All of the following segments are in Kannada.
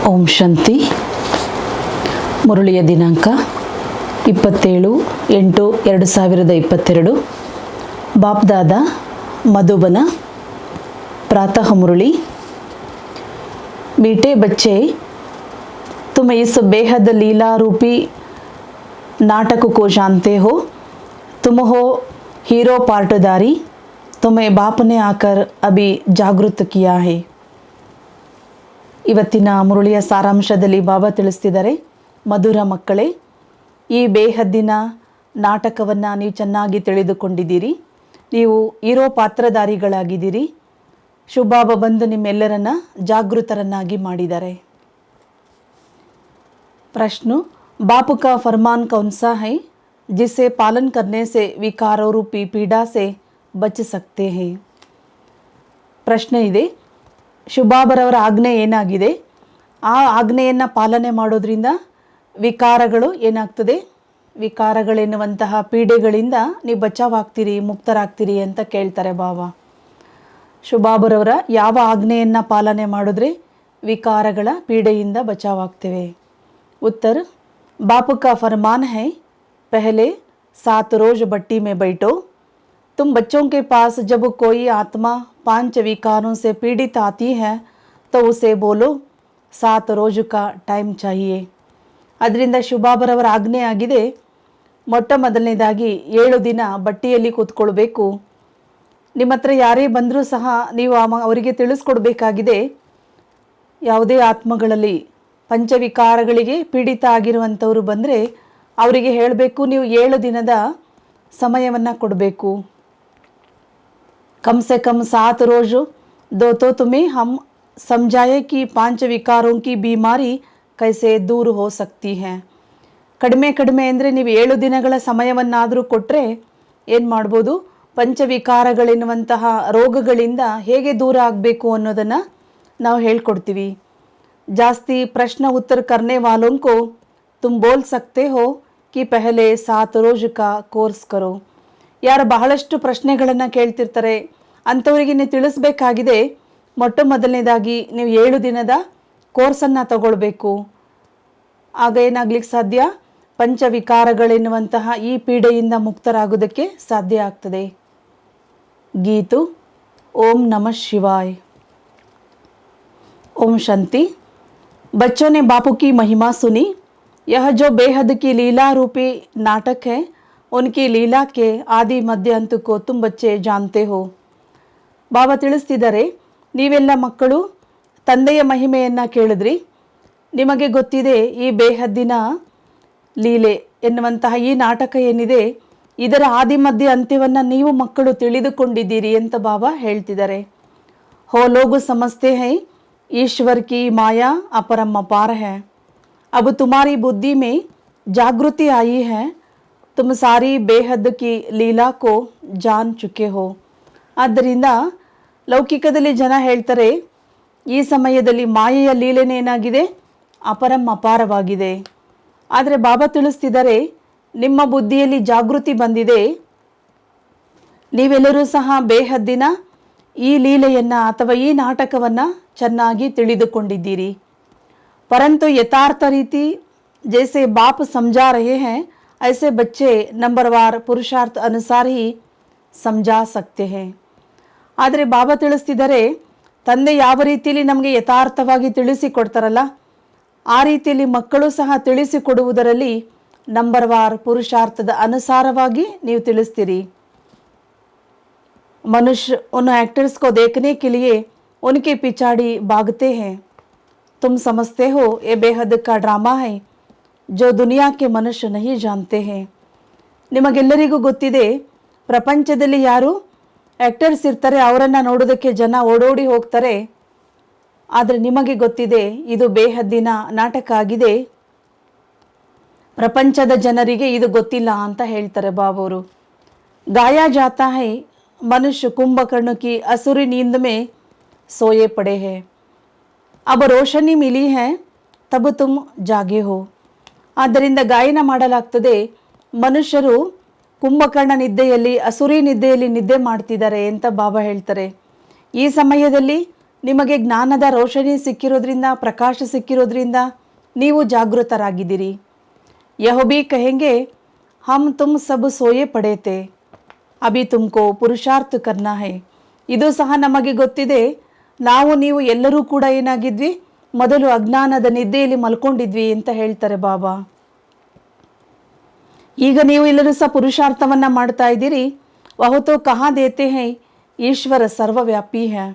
ಓಂ ಶಾಂತಿ. ಮುರಳಿಯ ದಿನಾಂಕ 27/8/2022. ಬಾಪ್ದಾದ मधुबन. प्रातः मुरली. मीठे बच्चे, तुम इस बेहद लीला रूपी नाटक को जानते हो. तुम हो हीरो पार्टदारी. तुम्हें बाप ने आकर अभी जागृत किया है. ಇವತ್ತಿನ ಮುರಳಿಯ ಸಾರಾಂಶದಲ್ಲಿ ಬಾಬಾ ತಿಳಿಸ್ತಿದ್ದಾರೆ, ಮಧುರ ಮಕ್ಕಳೇ, ಈ ಬೇಹದ್ದಿನ ನಾಟಕವನ್ನು ನೀವು ಚೆನ್ನಾಗಿ ತಿಳಿದುಕೊಂಡಿದ್ದೀರಿ. ನೀವು ಹೀರೋ ಪಾತ್ರಧಾರಿಗಳಾಗಿದ್ದೀರಿ. ಶುಭಾಬ ಬಂದು ನಿಮ್ಮೆಲ್ಲರನ್ನ ಜಾಗೃತರನ್ನಾಗಿ ಮಾಡಿದ್ದಾರೆ. प्रश्न, बाप का फरमान कौन सा है जिसे पालन करने से विकारों रूपी पीड़ा से बच सकते हैं. ಪ್ರಶ್ನೆ ಇದೆ, ಶುಭಾಬರವರ ಆಜ್ಞೆ ಏನಾಗಿದೆ, ಆ ಆಜ್ಞೆಯನ್ನು ಪಾಲನೆ ಮಾಡೋದ್ರಿಂದ ವಿಕಾರಗಳು ಏನಾಗ್ತದೆ, ವಿಕಾರಗಳೆನ್ನುವಂತಹ ಪೀಡೆಗಳಿಂದ ನೀವು ಬಚಾವಾಗ್ತೀರಿ, ಮುಕ್ತರಾಗ್ತೀರಿ ಅಂತ ಕೇಳ್ತಾರೆ ಬಾಬಾ. ಶುಭಾಬರವರ ಯಾವ ಆಜ್ಞೆಯನ್ನು ಪಾಲನೆ ಮಾಡಿದ್ರೆ ವಿಕಾರಗಳ ಪೀಡೆಯಿಂದ ಬಚಾವಾಗ್ತೇವೆ. उत्तर, बाप का फरमान है, पहले 7 रोज भट्टी में बैठो. तुम बच्चों के पास जब कोई आत्मा 5 विकारों से पीड़ित आती है तो उसे बोलो 7 रोज का टाइಮ್ चाहिए. ಅದರಿಂದ ಶುಭಾಬರವರ ಆಜ್ಞೆ ಆಗಿದೆ, ಮೊಟ್ಟ ಮೊದಲನೇದಾಗಿ 7 ದಿನ ಬಟ್ಟಿಯಲ್ಲಿ ಕೂತ್ಕೊಳ್ಬೇಕು. ನಿಮ್ಮ ಹತ್ರ ಯಾರೇ ಬಂದರೂ ಸಹ ನೀವು ಅವರಿಗೆ ತಿಳಿಸ್ಕೊಡ್ಬೇಕಾಗಿದೆ, ಯಾವುದೇ ಆತ್ಮಗಳಲ್ಲಿ ಪಂಚವಿಕಾರಗಳಿಗೆ ಪೀಡಿತ ಆಗಿರುವಂಥವ್ರು ಬಂದರೆ ಅವರಿಗೆ ಹೇಳಬೇಕು, ನೀವು 7 ದಿನದ ಸಮಯವನ್ನು ಕೊಡಬೇಕು. कम से कम 7 रोज दो तो तुम्हें हम समझाए कि 5 विकारों की बीमारी कैसे दूर हो सकती है. ಕಡಿಮೆ ಅಂದರೆ ನೀವು 7 ದಿನಗಳ ಸಮಯವನ್ನಾದರೂ ಕೊಟ್ಟರೆ ಏನು ಮಾಡ್ಬೋದು, ಪಂಚವಿಕಾರಗಳೆನ್ನುವಂತಹ ರೋಗಗಳಿಂದ ಹೇಗೆ ದೂರ ಆಗಬೇಕು ಅನ್ನೋದನ್ನು ನಾವು ಹೇಳ್ಕೊಡ್ತೀವಿ. जास्ती प्रश्न उत्तर करने वालों को तुम बोल सकते हो कि पहले 7 रोज का कोर्स करो. ಯಾರು ಬಹಳಷ್ಟು ಪ್ರಶ್ನೆಗಳನ್ನು ಕೇಳ್ತಿರ್ತಾರೆ ಅಂಥವರಿಗೆ ನೀವು ತಿಳಿಸ್ಬೇಕಾಗಿದೆ, ಮೊಟ್ಟ ಮೊದಲನೇದಾಗಿ ನೀವು 7 ದಿನದ ಕೋರ್ಸನ್ನು ತಗೊಳ್ಬೇಕು. ಆಗ ಏನಾಗ್ಲಿಕ್ಕೆ ಸಾಧ್ಯ, ಪಂಚವಿಕಾರಗಳೆನ್ನುವಂತಹ ಈ ಪೀಡೆಯಿಂದ ಮುಕ್ತರಾಗೋದಕ್ಕೆ ಸಾಧ್ಯ ಆಗ್ತದೆ. ಗೀತು. ಓಂ ನಮಃ ಶಿವಾಯ. ओम शांति. बच्चों ने बापू की महिमा सुनी. यह जो बेहद की लीला रूपी नाटक है, उनकी लीला के आदि मध्य अंत को तुम बच्चे जानते हो. ಬಾಬಾ ತಿಳಿಸ್ತಿದ್ದಾರೆ, ನೀವೆಲ್ಲ ಮಕ್ಕಳು ತಂದೆಯ ಮಹಿಮೆಯನ್ನು ಕೇಳಿದ್ರಿ. ನಿಮಗೆ ಗೊತ್ತಿದೆ ಈ ಬೇಹದ್ದಿನ ಲೀಲೆ ಎನ್ನುವಂತಹ ಈ ನಾಟಕ ಏನಿದೆ, ಇದರ ಆದಿ ಮಧ್ಯ ಅಂತ್ಯವನ್ನು ನೀವು ಮಕ್ಕಳು ತಿಳಿದುಕೊಂಡಿದ್ದೀರಿ ಅಂತ ಬಾಬಾ ಹೇಳ್ತಿದ್ದಾರೆ. ಹೋ ಲೋಗು ಸಮಸ್ತೆ ಹೈ, ईश्वर की माया अपरम अपार है. अब तुम्हारी बुद्धि में जागृति आई है, तुम सारी बेहद की ಲೀಲಾ ಕೋ ಜಾನ್ ಚುಕೆ ಹೋ. ಆದ್ದರಿಂದ ಲೌಕಿಕದಲ್ಲಿ ಜನ ಹೇಳ್ತಾರೆ, ಈ ಸಮಯದಲ್ಲಿ ಮಾಯೆಯ ಲೀಲೆನೇನಾಗಿದೆ, ಅಪರಂ ಅಪಾರವಾಗಿದೆ. ಆದರೆ ಬಾಬಾ ತಿಳಿಸ್ತಿದ್ದಾರೆ, ನಿಮ್ಮ ಬುದ್ಧಿಯಲ್ಲಿ ಜಾಗೃತಿ ಬಂದಿದೆ, ನೀವೆಲ್ಲರೂ ಸಹ ಬೇಹದ್ದಿನ ಈ ಲೀಲೆಯನ್ನು ಅಥವಾ ಈ ನಾಟಕವನ್ನು ಚೆನ್ನಾಗಿ ತಿಳಿದುಕೊಂಡಿದ್ದೀರಿ. परंतु यथार्थ रीति जैसे बाप समझा रहे हैं, ऐसे बच्चे नंबरवार पुरुषार्थ अनुसार ही समझा सकते हैं. ಆದರೆ ಬಾಬಾ ತಿಳಿಸ್ತಿದ್ದಾರೆ, ತಂದೆ ಯಾವ ರೀತಿಯಲ್ಲಿ ನಮಗೆ ಯಥಾರ್ಥವಾಗಿ ತಿಳಿಸಿಕೊಡ್ತಾರಲ್ಲ, ಆ ರೀತಿಯಲ್ಲಿ ಮಕ್ಕಳು ಸಹ ತಿಳಿಸಿಕೊಡುವುದರಲ್ಲಿ ನಂಬರ್ವಾರ್ ಪುರುಷಾರ್ಥದ ಅನುಸಾರವಾಗಿ ನೀವು ತಿಳಿಸ್ತೀರಿ. मनुष्य उन एक्टर्स को देखने के लिए उनके पिछाड़ी भागते हैं. तुम समझते हो ये बेहद का ड्रामा है जो दुनिया के मनुष्य नहीं जानते हैं. ನಿಮಗೆಲ್ಲರಿಗೂ ಗೊತ್ತಿದೆ, ಪ್ರಪಂಚದಲ್ಲಿ ಯಾರು ಆ್ಯಕ್ಟರ್ಸ್ ಇರ್ತಾರೆ ಅವರನ್ನು ನೋಡೋದಕ್ಕೆ ಜನ ಓಡೋಡಿ ಹೋಗ್ತಾರೆ. ಆದರೆ ನಿಮಗೆ ಗೊತ್ತಿದೆ ಇದು ಬೇಹದ್ದಿನ ನಾಟಕ ಆಗಿದೆ, ಪ್ರಪಂಚದ ಜನರಿಗೆ ಇದು ಗೊತ್ತಿಲ್ಲ ಅಂತ ಹೇಳ್ತಾರೆ ಬಾಬವರು. ಗಾಯ ಜಾತಾ ಹೈ, मनुष्य कुंभकर्ण की असुरी नींद में सोए पड़े हैं. अब रोशनी मिली है तब तुम जागे हो. ಆದ್ದರಿಂದ ಗಾಯನ ಮಾಡಲಾಗ್ತದೆ, ಮನುಷ್ಯರು ಕುಂಭಕರ್ಣ ನಿದ್ದೆಯಲ್ಲಿ, ಅಸುರಿ ನಿದ್ದೆಯಲ್ಲಿ ನಿದ್ದೆ ಮಾಡ್ತಿದ್ದಾರೆ ಅಂತ ಬಾಬಾ ಹೇಳ್ತಾರೆ. ಈ ಸಮಯದಲ್ಲಿ ನಿಮಗೆ ಜ್ಞಾನದ ರೋಷಣಿ ಸಿಕ್ಕಿರೋದ್ರಿಂದ, ಪ್ರಕಾಶ ಸಿಕ್ಕಿರೋದ್ರಿಂದ ನೀವು ಜಾಗೃತರಾಗಿದ್ದೀರಿ. ಯಹ ಭಿ ಕಹೆಂಗೆ ಹಮ್ ತುಮ್ ಸಬ್ ಸೋಯೆ ಪಡೆ ಥೆ, ಅಭಿ ತುಮ್ಕೋ ಪುರುಷಾರ್ಥ ಕರ್ನಾ ಹೈ. ಇದು ಸಹ ನಮಗೆ ಗೊತ್ತಿದೆ, ನಾವು ನೀವು ಎಲ್ಲರೂ ಕೂಡ ಏನಾಗಿದ್ವಿ, ಮೊದಲು ಅಜ್ಞಾನದ ನಿದ್ದೆಯಲ್ಲಿ ಮಲ್ಕೊಂಡಿದ್ವಿ ಅಂತ ಹೇಳ್ತಾರೆ ಬಾಬಾ. ಈಗ ನೀವು ಎಲ್ಲರೂ ಸಹ ಪುರುಷಾರ್ಥವನ್ನು ಮಾಡ್ತಾ ಇದ್ದೀರಿ. ವಹುತೋ ಕಹಾ ದೇತೆ ಹೈ, ಈಶ್ವರ ಸರ್ವವ್ಯಾಪಿ है,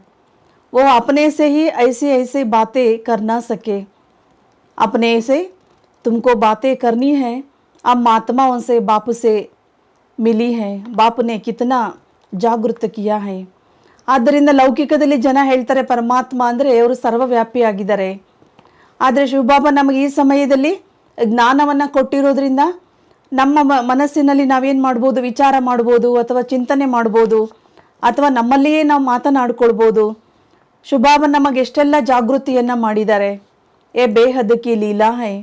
वो अपने से ही ऐसी ऐसी बातें कर ना सके. अपने से तुमको बातें करनी है. अब महात्माओं से बाप से मिली है, बाप ने कितना ಜಾಗೃತ ಕಿಯಾ ಹೈ. ಆದ್ದರಿಂದ ಲೌಕಿಕದಲ್ಲಿ ಜನ ಹೇಳ್ತಾರೆ ಪರಮಾತ್ಮ ಅಂದರೆ ಅವರು ಸರ್ವವ್ಯಾಪಿ ಆಗಿದ್ದಾರೆ. ಆದರೆ ಶಿವಬಾಬಾ ನಮಗೆ ಈ ಸಮಯದಲ್ಲಿ ಜ್ಞಾನವನ್ನು ಕೊಟ್ಟಿರೋದ್ರಿಂದ ನಮ್ಮ ಮನಸ್ಸಿನಲ್ಲಿ ನಾವೇನು ಮಾಡ್ಬೋದು, ವಿಚಾರ ಮಾಡ್ಬೋದು, ಅಥವಾ ಚಿಂತನೆ ಮಾಡ್ಬೋದು, ಅಥವಾ ನಮ್ಮಲ್ಲಿಯೇ ನಾವು ಮಾತನಾಡ್ಕೊಳ್ಬೋದು. ಶಿವಬಾಬಾ ನಮಗೆ ಎಷ್ಟೆಲ್ಲ ಜಾಗೃತಿಯನ್ನು ಮಾಡಿದ್ದಾರೆ. ಏ ಬೇಹದ್ ಕಿ ಲೀಲಾ ಹೈ,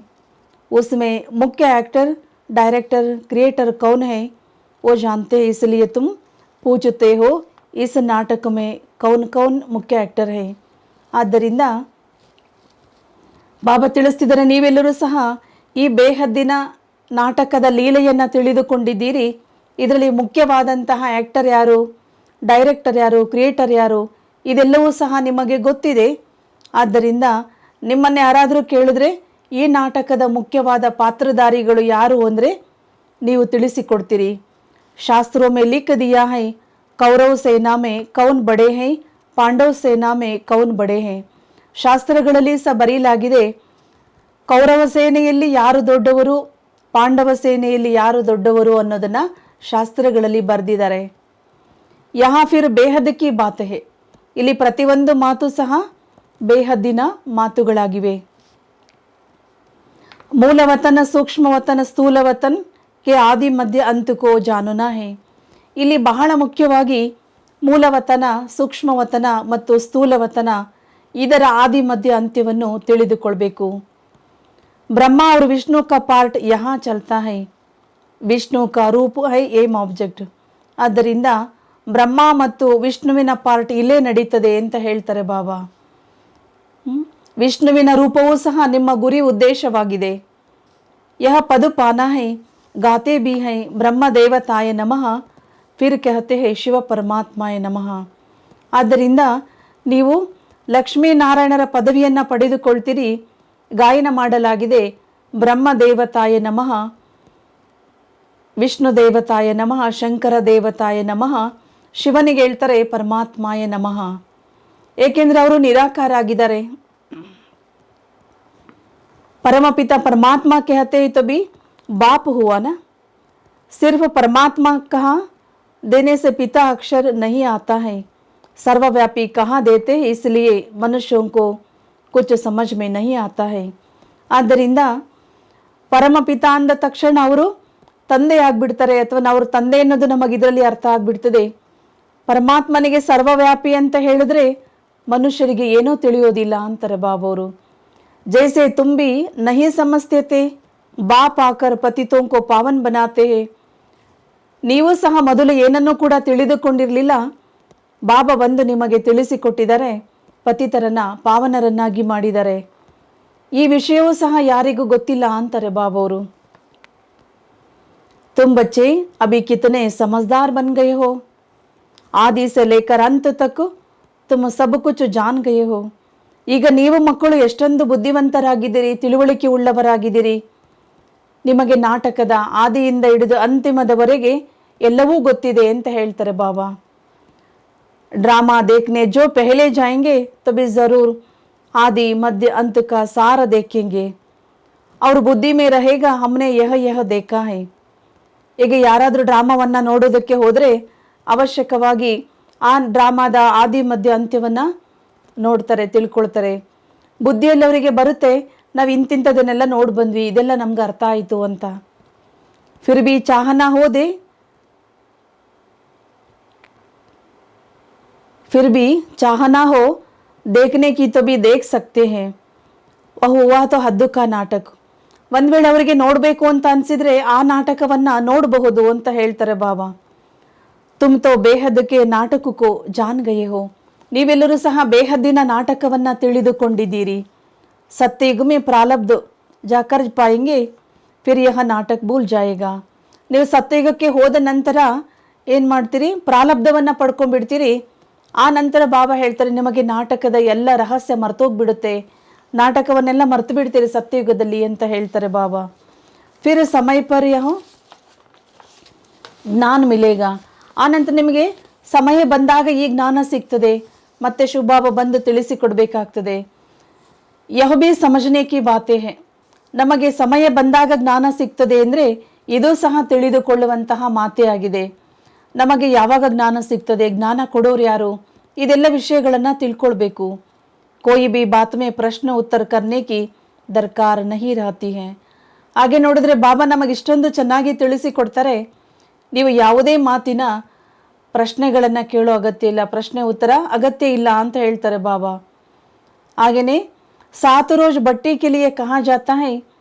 ಉಸ್ಮೇ ಮುಖ್ಯ ಆ್ಯಕ್ಟರ್, डायरेक्टर, क्रिएटर कौन है वो जानते हैं, इसलिए तुम पूछते हो इस नाटक में कौन कौन ಮುಖ್ಯ ಆ್ಯಕ್ಟರ್ है. ಆದ್ದರಿಂದ ಬಾಬಾ ತಿಳಿಸ್ತಿದ್ದಾರೆ, ನೀವೆಲ್ಲರೂ ಸಹ ಈ ಬೇಹದ್ದಿನ ನಾಟಕದ ಲೀಲೆಯನ್ನು ತಿಳಿದುಕೊಂಡಿದ್ದೀರಿ. ಇದರಲ್ಲಿ ಮುಖ್ಯವಾದಂತಹ ಆ್ಯಕ್ಟರ್ ಯಾರು, ಡೈರೆಕ್ಟರ್ ಯಾರು, ಕ್ರಿಯೇಟರ್ ಯಾರು, ಇದೆಲ್ಲವೂ ಸಹ ನಿಮಗೆ ಗೊತ್ತಿದೆ. ಆದ್ದರಿಂದ ನಿಮ್ಮನ್ನು ಯಾರಾದರೂ ಕೇಳಿದ್ರೆ ಈ ನಾಟಕದ ಮುಖ್ಯವಾದ ಪಾತ್ರಧಾರಿಗಳು ಯಾರು ಅಂದರೆ ನೀವು ತಿಳಿಸಿಕೊಡ್ತೀರಿ. ಶಾಸ್ತ್ರೋं में लिख दिया है, ಕೌರವ ಸೇನಾ में कौन बड़े हैं, ಪಾಂಡವ ಸೇನಾ में कौन बड़े हैं. ಶಾಸ್ತ್ರಗಳಲ್ಲಿ ಸಹ ಬರೀಲಾಗಿದೆ, ಕೌರವ ಸೇನೆಯಲ್ಲಿ ಯಾರು ದೊಡ್ಡವರು, ಪಾಂಡವ ಸೇನೆಯಲ್ಲಿ ಯಾರು ದೊಡ್ಡವರು ಅನ್ನೋದನ್ನು ಶಾಸ್ತ್ರಗಳಲ್ಲಿ ಬರೆದಿದ್ದಾರೆ. ಯಹಾ ಫಿರ್ ಬೇಹದ್ ಕಿ ಬಾತ್ ಹೈ, ಇಲ್ಲಿ ಪ್ರತಿಯೊಂದು ಮಾತು ಸಹ ಬೇಹದ್ದಿನ ಮಾತುಗಳಾಗಿವೆ. ಮೂಲವತನ, ಸೂಕ್ಷ್ಮವತನ, ಸ್ಥೂಲವತನ್ ಕೆ ಆದಿ ಮಧ್ಯ ಅಂತಕೋ ಜಾನುನಾ ಹೈ. ಇಲ್ಲಿ ಬಹಳ ಮುಖ್ಯವಾಗಿ ಮೂಲವತನ, ಸೂಕ್ಷ್ಮವತನ ಮತ್ತು ಸ್ಥೂಲವತನ ಇದರ ಆದಿ ಮಧ್ಯ ಅಂತ್ಯವನ್ನು ತಿಳಿದುಕೊಳ್ಬೇಕು. ಬ್ರಹ್ಮ और ವಿಷ್ಣು का पार्ट यहाँ चलता है, ವಿಷ್ಣು का ರೂಪ है ಏಮ್ ಆಬ್ಜೆಕ್ಟ್. ಆದ್ದರಿಂದ ಬ್ರಹ್ಮ ಮತ್ತು ವಿಷ್ಣುವಿನ ಪಾರ್ಟ್ ಇಲ್ಲೇ ನಡೀತದೆ ಅಂತ ಹೇಳ್ತಾರೆ ಬಾಬಾ. ವಿಷ್ಣುವಿನ ರೂಪವೂ ಸಹ ನಿಮ್ಮ ಗುರಿ ಉದ್ದೇಶವಾಗಿದೆ. ಯಹ ಪದ ಪಾನ ಹೈ, ಗಾತೆ ಬಿ ಹೈ, ಬ್ರಹ್ಮ ದೇವತಾಯ ನಮಃ, ಫಿರ್ ಕಹತೆ ಹೈ ಶಿವ ಪರಮಾತ್ಮಾಯ ನಮಃ. ಆದ್ದರಿಂದ ನೀವು ಲಕ್ಷ್ಮೀನಾರಾಯಣರ ಪದವಿಯನ್ನು ಪಡೆದುಕೊಳ್ತೀರಿ. ಗಾಯನ ಮಾಡಲಾಗಿದೆ ಬ್ರಹ್ಮ ದೇವತಾಯ ನಮಃ, ವಿಷ್ಣು ದೇವತಾಯ ನಮಃ, ಶಂಕರ ದೇವತಾಯ ನಮಃ, ಶಿವನಿಗೆ ಹೇಳ್ತಾರೆ ಪರಮಾತ್ಮಾಯ ನಮಃ. ಏಕೆಂದರೆ ಅವರು ನಿರಾಕಾರ ಆಗಿದ್ದಾರೆ. परमपिता परमात्मा कहते हैं तो भी बाप हुआ ना. सिर्फ परमात्मा कहाँ देने से पिता अक्षर नहीं आता है, सर्वव्यापी कहाँ देते हैं, इसलिए मनुष्यों को कुछ समझ में नहीं आता है. ಆದ್ದರಿಂದ ಪರಮಪಿತ ಅಂದ ತಕ್ಷಣ ಅವರು ತಂದೆ ಆಗಿಬಿಡ್ತಾರೆ, ಅಥವಾ ಅವರು ತಂದೆ ಅನ್ನೋದು ನಮಗೆ ಇದರಲ್ಲಿ ಅರ್ಥ ಆಗಿಬಿಡ್ತದೆ. ಪರಮಾತ್ಮನಿಗೆ ಸರ್ವವ್ಯಾಪಿ ಅಂತ ಹೇಳಿದ್ರೆ ಮನುಷ್ಯರಿಗೆ ಏನೂ ತಿಳಿಯೋದಿಲ್ಲ ಅಂತಾರೆ ಬಾಬವರು. जैसे तुम भी नहीं समझते थे, बाप आकर पतितों को पावन बनाते हैं. ನೀವು ಸಹ ಮೊದಲು ಏನನ್ನೂ ಕೂಡ ತಿಳಿದುಕೊಂಡಿರಲಿಲ್ಲ. ಬಾಬಾ ಬಂದು ನಿಮಗೆ ತಿಳಿಸಿಕೊಟ್ಟಿದ್ದಾರೆ, ಪತಿತರನ್ನ ಪಾವನರನ್ನಾಗಿ ಮಾಡಿದ್ದಾರೆ. ಈ ವಿಷಯವೂ ಸಹ ಯಾರಿಗೂ ಗೊತ್ತಿಲ್ಲ ಅಂತಾರೆ ಬಾಬವರು. तुम बच्चे अभी कितने समझदार बन गए हो, आदि से लेकर अंत तक तुम सब कुछ जान गए हो. ಈಗ ನೀವು ಮಕ್ಕಳು ಎಷ್ಟೊಂದು ಬುದ್ಧಿವಂತರಾಗಿದ್ದೀರಿ, ತಿಳುವಳಿಕೆ ಉಳ್ಳವರಾಗಿದ್ದೀರಿ. ನಿಮಗೆ ನಾಟಕದ ಆದಿಯಿಂದ ಹಿಡಿದು ಅಂತಿಮದವರೆಗೆ ಎಲ್ಲವೂ ಗೊತ್ತಿದೆ ಅಂತ ಹೇಳ್ತಾರೆ ಬಾಬಾ. ಡ್ರಾಮಾ देखने जो पहले जाएंगे तो भी जरूर आदि मध्य अंत का सार देखेंगे. ಅವ್ರ ಬುದ್ಧಿ ಮೇ रहेगा हमने यह देखा है. ಈಗ ಯಾರಾದರೂ ಡ್ರಾಮಾವನ್ನು ನೋಡೋದಕ್ಕೆ ಹೋದರೆ ಅವಶ್ಯಕವಾಗಿ ಆ ಡ್ರಾಮಾದ ಆದಿ ಮಧ್ಯ ಅಂತ್ಯವನ್ನು ನೋಡ್ತಾರೆ, ತಿಳ್ಕೊಳ್ತಾರೆ. ಬುದ್ಧಿಯಲ್ಲಿ ಅವರಿಗೆ ಬರುತ್ತೆ, ನಾವು ಇಂತಿಂಥದನ್ನೆಲ್ಲ ನೋಡಿ ಬಂದ್ವಿ, ಇದೆಲ್ಲ ನಮ್ಗೆ ಅರ್ಥ ಆಯಿತು ಅಂತ. ಫಿರ್ ಬಿ ಚಾಹನಾ ಹೋದೆ, फिर भी चाहना हो देखने की तो भी देख सकते हैं, वह हुआ तो हद्द का नाटक. ಒಂದು ವೇಳೆ ಅವರಿಗೆ ನೋಡಬೇಕು ಅಂತ ಅನಿಸಿದ್ರೆ ಆ ನಾಟಕವನ್ನು ನೋಡಬಹುದು ಅಂತ ಹೇಳ್ತಾರೆ ಬಾಬಾ. ತುಮ್ ತೋ ಬೇಹದ್ಕೆ ನಾಟಕಕ್ಕೋ ಜಾನ್ ಗಯೆ ಹೋ, ನೀವೆಲ್ಲರೂ ಸಹ ಬೇಹದ್ದಿನ ನಾಟಕವನ್ನು ತಿಳಿದುಕೊಂಡಿದ್ದೀರಿ. ಸತ್ಯಯುग में ಪ್ರಾರಬ್ಧ ಜಾಕರ್ ಪಾಯೆಂಗೆ ಫಿರ್ ಯಹ ನಾಟಕ ಭೂಲ್ ಜಾಯೇಗಾ. ನೀವು ಸತ್ಯಯುಗಕ್ಕೆ ಹೋದ ನಂತರ ಏನು ಮಾಡ್ತೀರಿ? ಪ್ರಾರಬ್ಧವನ್ನು ಪಡ್ಕೊಂಡ್ಬಿಡ್ತೀರಿ. ಆ ನಂತರ ಬಾಬಾ ಹೇಳ್ತಾರೆ ನಿಮಗೆ ನಾಟಕದ ಎಲ್ಲ ರಹಸ್ಯ ಮರ್ತೋಗ್ಬಿಡುತ್ತೆ, ನಾಟಕವನ್ನೆಲ್ಲ ಮರ್ತು ಬಿಡ್ತೀರಿ ಸತ್ಯಯುಗದಲ್ಲಿ ಅಂತ ಹೇಳ್ತಾರೆ ಬಾಬಾ. ಫಿರ್ ಸಮಯ ಪರ್ ಯಹ ಜ್ಞಾನ ಮಿಲೇಗ. ಆ ನಂತರ ನಿಮಗೆ ಸಮಯ ಬಂದಾಗ ಈ ಜ್ಞಾನ ಸಿಗ್ತದೆ, ಮತ್ತೆ ಶಿವಬಾಬಾ ಬಂದು ತಿಳಿಸಿಕೊಡ್ಬೇಕಾಗ್ತದೆ. ಯಹ ಭಿ ಸಮझने की बातें है. ನಮಗೆ ಸಮಯ ಬಂದಾಗ ಜ್ಞಾನ ಸಿಗ್ತದೆ ಅಂದರೆ ಇದು ಸಹ ತಿಳಿದುಕೊಳ್ಳುವಂತಹ ಮಾತೇ ಆಗಿದೆ. ನಮಗೆ ಯಾವಾಗ ಜ್ಞಾನ ಸಿಗ್ತದೆ, ಜ್ಞಾನ ಕೊಡೋರು ಯಾರು, ಇದೆಲ್ಲ ವಿಷಯಗಳನ್ನು ತಿಳ್ಕೊಳ್ಬೇಕು. कोई भी बात में प्रश्न उत्तर करने की दरकार नहीं रहती है. ಹಾಗೆ ನೋಡಿದ್ರೆ ಬಾಬಾ ನಮಗೆ ಇಷ್ಟೊಂದು ಚೆನ್ನಾಗಿ ತಿಳಿಸಿಕೊಡ್ತಾರೆ, ನೀವು ಯಾವುದೇ ಮಾತಿನ ಪ್ರಶ್ನೆಗಳನ್ನು ಕೇಳೋ ಅಗತ್ಯ ಇಲ್ಲ, ಪ್ರಶ್ನೆ ಉತ್ತರ ಅಗತ್ಯ ಇಲ್ಲ ಅಂತ ಹೇಳ್ತಾರೆ ಬಾಬಾ. ಹಾಗೆಯೇ 7 रोज बट्टी के लिए कहा जाता है,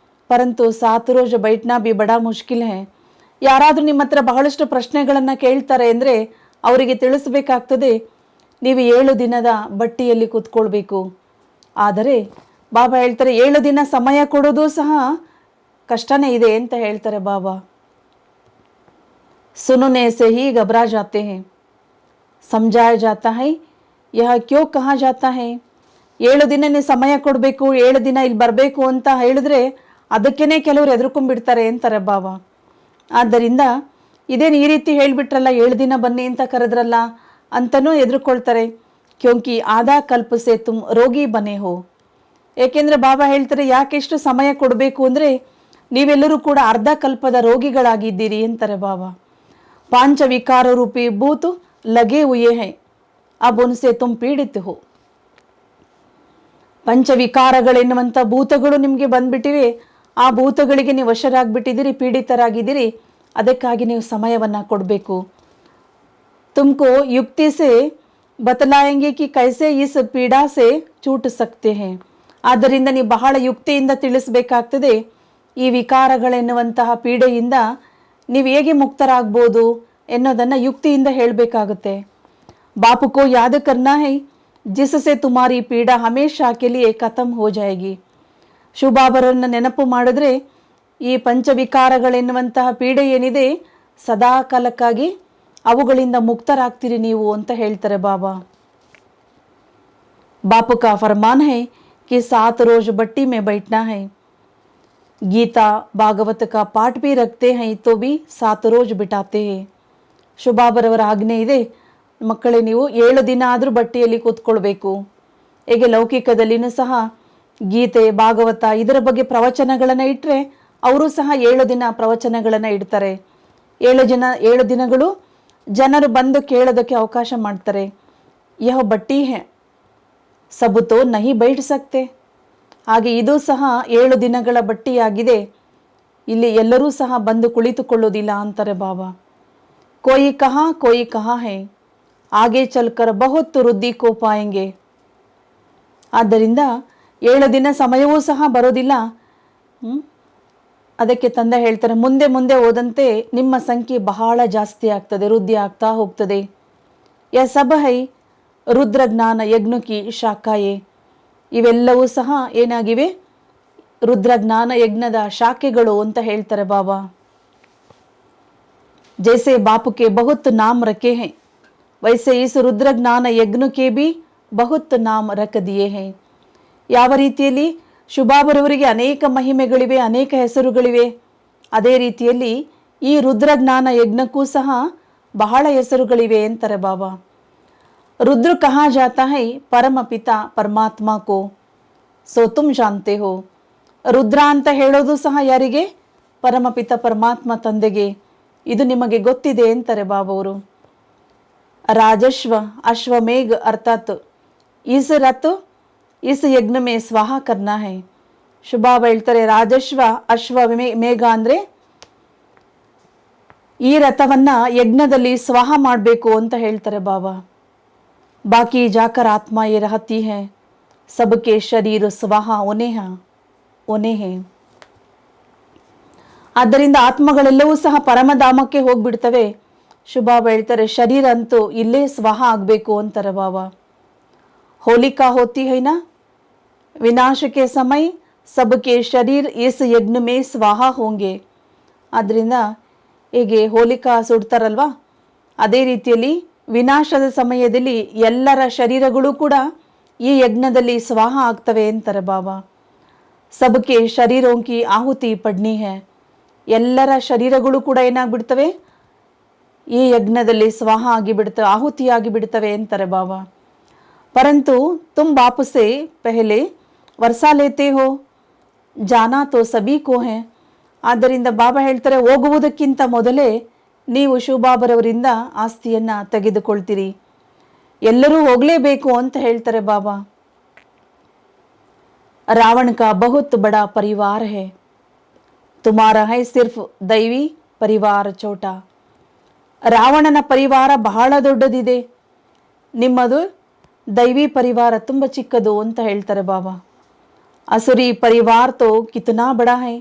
परंतु 7 रोज बैठना भी बड़ा मुश्किल है. ಯಾರಾದರೂ ನಿಮ್ಮ ಹತ್ರ ಬಹಳಷ್ಟು ಪ್ರಶ್ನೆಗಳನ್ನು ಕೇಳ್ತಾರೆ ಅಂದರೆ ಅವರಿಗೆ ತಿಳಿಸ್ಬೇಕಾಗ್ತದೆ ನೀವು 7 ದಿನದ ಬಟ್ಟಿಯಲ್ಲಿ ಕೂತ್ಕೊಳ್ಬೇಕು. ಆದರೆ ಬಾಬಾ ಹೇಳ್ತಾರೆ 7 ದಿನ ಸಮಯ ಕೊಡೋದು ಸಹ ಕಷ್ಟನೇ ಇದೆ ಅಂತ ಹೇಳ್ತಾರೆ ಬಾಬಾ. सुनने से ही घबरा जाते हैं, समझाया जाता है यह क्यों कहा जाता है. 7 ದಿನ ನೀವು ಸಮಯ ಕೊಡಬೇಕು, 7 ದಿನ ಇಲ್ಲಿ ಬರಬೇಕು ಅಂತ ಹೇಳಿದ್ರೆ ಅದಕ್ಕೇನೆ ಕೆಲವರು ಹೆದರ್ಕೊಂಡ್ಬಿಡ್ತಾರೆ ಅಂತಾರೆ ಬಾಬಾ. ಆದ್ದರಿಂದ ಇದೇನು ಈ ರೀತಿ ಹೇಳಿಬಿಟ್ರಲ್ಲ, 7 ದಿನ ಬನ್ನಿ ಅಂತ ಕರೆದ್ರಲ್ಲ ಅಂತನೂ ಹೆದರ್ಕೊಳ್ತಾರೆ. ಕ್ಯೋಂಕಿ ಆಧಾ ಕಲ್ಪ ಸೆ ತುಮ್ ರೋಗಿ ಬನೆ ಹೋ. ಏಕೆಂದರೆ ಬಾಬಾ ಹೇಳ್ತಾರೆ ಯಾಕೆ ಇಷ್ಟು ಸಮಯ ಕೊಡಬೇಕು ಅಂದರೆ ನೀವೆಲ್ಲರೂ ಕೂಡ ಅರ್ಧ ಕಲ್ಪದ ರೋಗಿಗಳಾಗಿದ್ದೀರಿ ಅಂತಾರೆ ಬಾಬಾ. ಪಾಂಚ ವಿಕಾರ ರೂಪಿ ಭೂತು ಲಗೆ ಹುಯೇ ಹೈ, ಅಬ್ ಉನ್ಸೆ ತುಮ್ ಪೀಡಿತ ಹೋ. ಪಂಚವಿಕಾರಗಳೆನ್ನುವಂಥ ಭೂತಗಳು ನಿಮಗೆ ಬಂದ್ಬಿಟ್ಟಿವೆ, ಆ ಭೂತಗಳಿಗೆ ನೀವು ವಶರಾಗ್ಬಿಟ್ಟಿದ್ದೀರಿ, ಪೀಡಿತರಾಗಿದ್ದೀರಿ. ಅದಕ್ಕಾಗಿ ನೀವು ಸಮಯವನ್ನು ಕೊಡಬೇಕು. ತುಮಕೋ ಯುಕ್ತಿ ಸೆ ಬತಲಾಯಂಗೆ ಕಿ ಕೈಸೆ ಇಸ್ ಪೀಡಾ ಸೆ ಚೂಟ್ ಸಕ್ತೆ ಹೇ. ಆದ್ದರಿಂದ ನೀವು ಬಹಳ ಯುಕ್ತಿಯಿಂದ ತಿಳಿಸಬೇಕಾಗ್ತದೆ, ಈ ವಿಕಾರಗಳೆನ್ನುವಂತಹ ಪೀಡೆಯಿಂದ ನೀವು ಹೇಗೆ ಮುಕ್ತರಾಗ್ಬೋದು ಎನ್ನೋದನ್ನು ಯುಕ್ತಿಯಿಂದ ಹೇಳಬೇಕಾಗುತ್ತೆ. ಬಾಪುಕೋ ಯಾದ ಕರ್ನಾ ಹೈ ಜಿಸಸೆ ತುಮಾರಿ ಪೀಡಾ ಹಮೇಶಾ ಕೆ ಲಿಯೆ ಖತಮ್ ಹೋ ಜಾಯೇಗಿ. ಶಿವಬಾಬರನ್ನು ನೆನಪು ಮಾಡಿದ್ರೆ ಈ ಪಂಚವಿಕಾರಗಳೆನ್ನುವಂತಹ ಪೀಡೆ ಏನಿದೆ ಸದಾ ಕಾಲಕ್ಕಾಗಿ ಅವುಗಳಿಂದ ಮುಕ್ತರಾಗ್ತೀರಿ ನೀವು ಅಂತ ಹೇಳ್ತಾರೆ ಬಾಬಾ. बापू का फरमान है कि 7 रोज बट्टी में बैठना है. गीता भागवत का पाठ भी रखते हैं तो भी 7 रोज बिठाते हैं. ಶುಭಾಬರವರ ಆಜ್ಞೆ ಇದೆ, ಮಕ್ಕಳೇ ನೀವು 7 ದಿನ ಆದರೂ ಬಟ್ಟಿಯಲ್ಲಿ ಕೂತ್ಕೊಳ್ಬೇಕು. ಹೇಗೆ ಲೌಕಿಕದಲ್ಲಿನೂ ಸಹ ಗೀತೆ ಭಾಗವತ ಇದರ ಬಗ್ಗೆ ಪ್ರವಚನಗಳನ್ನು ಇಟ್ಟರೆ ಅವರು ಸಹ 7 ದಿನ ಪ್ರವಚನಗಳನ್ನು ಇಡ್ತಾರೆ. 7 ದಿನಗಳು ಜನರು ಬಂದು ಕೇಳೋದಕ್ಕೆ ಅವಕಾಶ ಮಾಡ್ತಾರೆ. ಯಹ ಬಟ್ಟಿ ಹೇ ಸಬ್ ತೋ ನಹಿ ಬೈಠ್ ಸಕ್ತೆ. ಹಾಗೆ ಇದು ಸಹ 7 ದಿನಗಳ ಬಟ್ಟಿಯಾಗಿದೆ, ಇಲ್ಲಿ ಎಲ್ಲರೂ ಸಹ ಬಂದು ಕುಳಿತುಕೊಳ್ಳೋದಿಲ್ಲ ಅಂತಾರೆ ಬಾಬಾ. ಕೋಯಿ ಕಹಾ ಹೇ ಆಗೆ ಚಲ್ಕರ್ ಬಹುತ್ ವೃದ್ಧಿ ಕೋ ಪಾಯೆಂಗೆ. ಆದ್ದರಿಂದ 7 ದಿನ ಸಮಯವೂ ಸಹ ಬರೋದಿಲ್ಲ. ಅದಕ್ಕೆ ತಂದೆ ಹೇಳ್ತಾರೆ ಮುಂದೆ ಮುಂದೆ ಹೋದಂತೆ ನಿಮ್ಮ ಸಂಖ್ಯೆ ಬಹಳ ಜಾಸ್ತಿ ಆಗ್ತದೆ, ವೃದ್ಧಿ ಆಗ್ತಾ ಹೋಗ್ತದೆ. ಯ ಸಬ್ ಹೈ ರುದ್ರಜ್ಞಾನ ಯಜ್ಞಕಿ ಶಾಖಾಯೇ. ಇವೆಲ್ಲವೂ ಸಹ ಏನಾಗಿವೆ? ರುದ್ರಜ್ಞಾನ ಯಜ್ಞದ ಶಾಖೆಗಳು ಅಂತ ಹೇಳ್ತಾರೆ ಬಾಬಾ. जैसे बापू के बहुत नाम रखे हैं वैसे इस रुद्र ज्ञान यज्ञ के भी बहुत नाम रख दिए हैं. ಯಾವ ರೀತಿಯಲ್ಲಿ ಶುಭಾಬರವರಿಗೆ ಅನೇಕ ಮಹಿಮೆಗಳಿವೆ, ಅನೇಕ ಹೆಸರುಗಳಿವೆ, ಅದೇ ರೀತಿಯಲ್ಲಿ ಈ ರುದ್ರಜ್ಞಾನ ಯಜ್ಞಕ್ಕೂ ಸಹ ಬಹಳ ಹೆಸರುಗಳಿವೆ ಅಂತಾರೆ ಬಾಬಾ. ರುದ್ರ ಕಹಾ ಜಾತಾ ಹೈ ಪರಮ ಪಿತಾ ಪರಮಾತ್ಮ ಕೋ ಸೋ ತುಮ್ ಜಾನ್ತೆ ಹೋ. ರುದ್ರ ಅಂತ ಹೇಳೋದು ಸಹ ಯಾರಿಗೆ? ಪರಮಪಿತ ಪರಮಾತ್ಮ ತಂದೆಗೆ. ಇದು ನಿಮಗೆ ಗೊತ್ತಿದೆ ಅಂತಾರೆ ಬಾಬವರು. ರಾಜಶ್ವ ಅಶ್ವಮೇಘ ಅರ್ಥಾತ್ ಇಸ್ ರತ್ ಇಸ್ ಯಜ್ಞ ಮೇ ಸ್ವಾಹ ಕರ್ನಾ ಹೈ. ಶುಭಾಬ ಹೇಳ್ತಾರೆ ರಾಜಶ್ವ ಅಶ್ವ ಮೇಘ ಅಂದರೆ ಈ ರಥವನ್ನ ಯಜ್ಞದಲ್ಲಿ ಸ್ವಾಹ ಮಾಡಬೇಕು ಅಂತ ಹೇಳ್ತಾರೆ ಬಾಬಾ. ಬಾಕಿ ಜಾಕರ್ ಆತ್ಮ ಯೇ ರಹತಿ ಹೈ ಸಬ್ಕೆ ಶರೀರ ಸ್ವಾಹ ಒನೆ ಹೇ. ಆದ್ದರಿಂದ ಆತ್ಮಗಳೆಲ್ಲವೂ ಸಹ ಪರಮಧಾಮಕ್ಕೆ ಹೋಗ್ಬಿಡ್ತವೆ. ಶುಭಾಬ ಹೇಳ್ತಾರೆ ಶರೀರ ಅಂತೂ ಇಲ್ಲೇ ಸ್ವಾಹ ಆಗಬೇಕು ಅಂತಾರೆ ಬಾಬಾ. होलिका होती है ना, विनाश के समय सबके शरीर इस यज्ञ में स्वाहा होंगे. ಆದ್ದರಿಂದ ಹೇಗೆ ಹೋಲಿಕಾ ಸುಡ್ತಾರಲ್ವಾ, ಅದೇ ರೀತಿಯಲ್ಲಿ ವಿನಾಶದ ಸಮಯದಲ್ಲಿ ಎಲ್ಲರ ಶರೀರಗಳು ಕೂಡ ಈ ಯಜ್ಞದಲ್ಲಿ ಸ್ವಾಹ ಆಗ್ತವೆ ಅಂತಾರೆ ಬಾಬಾ. ಸಬಕೆ ಶರೀರೋಂಕಿ ಆಹುತಿ ಪಡ್ನಿ ಹೈ. ಎಲ್ಲರ ಶರೀರಗಳು ಕೂಡ ಏನಾಗ್ಬಿಡ್ತವೆ, ಈ ಯಜ್ಞದಲ್ಲಿ ಸ್ವಾಹ ಆಗಿಬಿಡ್ತವೆ, ಆಹುತಿಯಾಗಿ ಬಿಡ್ತವೆ ಅಂತಾರೆ ಬಾಬಾ. ಪರಂತು ತುಮ್ ಬಾಪ್ ಸೆ ಪೆಹಲೆ ವರ್ಷಾ ಲೇತೆ ಹೋ, ಜಾನಾ ತೋ ಸಬಿ ಕೋ ಹೈ. ಆದ್ದರಿಂದ ಬಾಬಾ ಹೇಳ್ತಾರೆ, ಹೋಗುವುದಕ್ಕಿಂತ ಮೊದಲೇ ನೀವು ಶಿವಬಾಬರವರಿಂದ ಆಸ್ತಿಯನ್ನು ತೆಗೆದುಕೊಳ್ತೀರಿ. ಎಲ್ಲರೂ ಹೋಗಲೇಬೇಕು ಅಂತ ಹೇಳ್ತಾರೆ ಬಾಬಾ. रावण का बहुत बड़ा परिवार है, तुम्हारा है सिर्फ दैवी परिवार छोटा. ರಾವಣನ ಪರಿವಾರ ಬಹಳ ದೊಡ್ಡದಿದೆ, ನಿಮ್ಮದು ದೈವಿ ಪರಿವಾರ ತುಂಬ ಚಿಕ್ಕದು ಅಂತ ಹೇಳ್ತಾರೆ ಬಾಬಾ. असुरी परिवार तो कितना बड़ा है,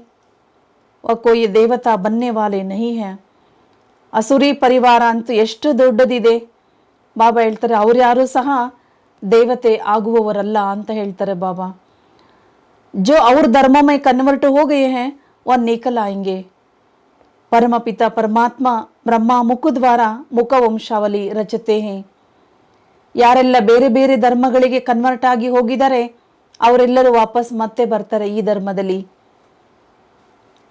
वह कोई देवता बनने वाले नहीं है. असुरी ಪರಿವಾರ ಅಂತೂ ಎಷ್ಟು ದೊಡ್ಡದಿದೆ. ಬಾಬಾ ಹೇಳ್ತಾರೆ, ಅವ್ರು ಯಾರೂ ಸಹ ದೇವತೆ ಆಗುವವರಲ್ಲ ಅಂತ ಹೇಳ್ತಾರೆ ಬಾಬಾ. जो और धर्मों में कन्वर्ट हो गए हैं वह निकल आएंगे. परम पिता परमात्मा ब्रह्मा मुख द्वारा मुख ವಂಶಾವಳಿ ರಚತೆ हैं. ಯಾರೆಲ್ಲ ಬೇರೆ ಬೇರೆ ಧರ್ಮಗಳಿಗೆ ಕನ್ವರ್ಟ್ ಆಗಿ ಹೋಗಿದ್ದಾರೆ ಅವರೆಲ್ಲರೂ ವಾಪಸ್ ಮತ್ತೆ ಬರ್ತಾರೆ ಈ ಧರ್ಮದಲ್ಲಿ.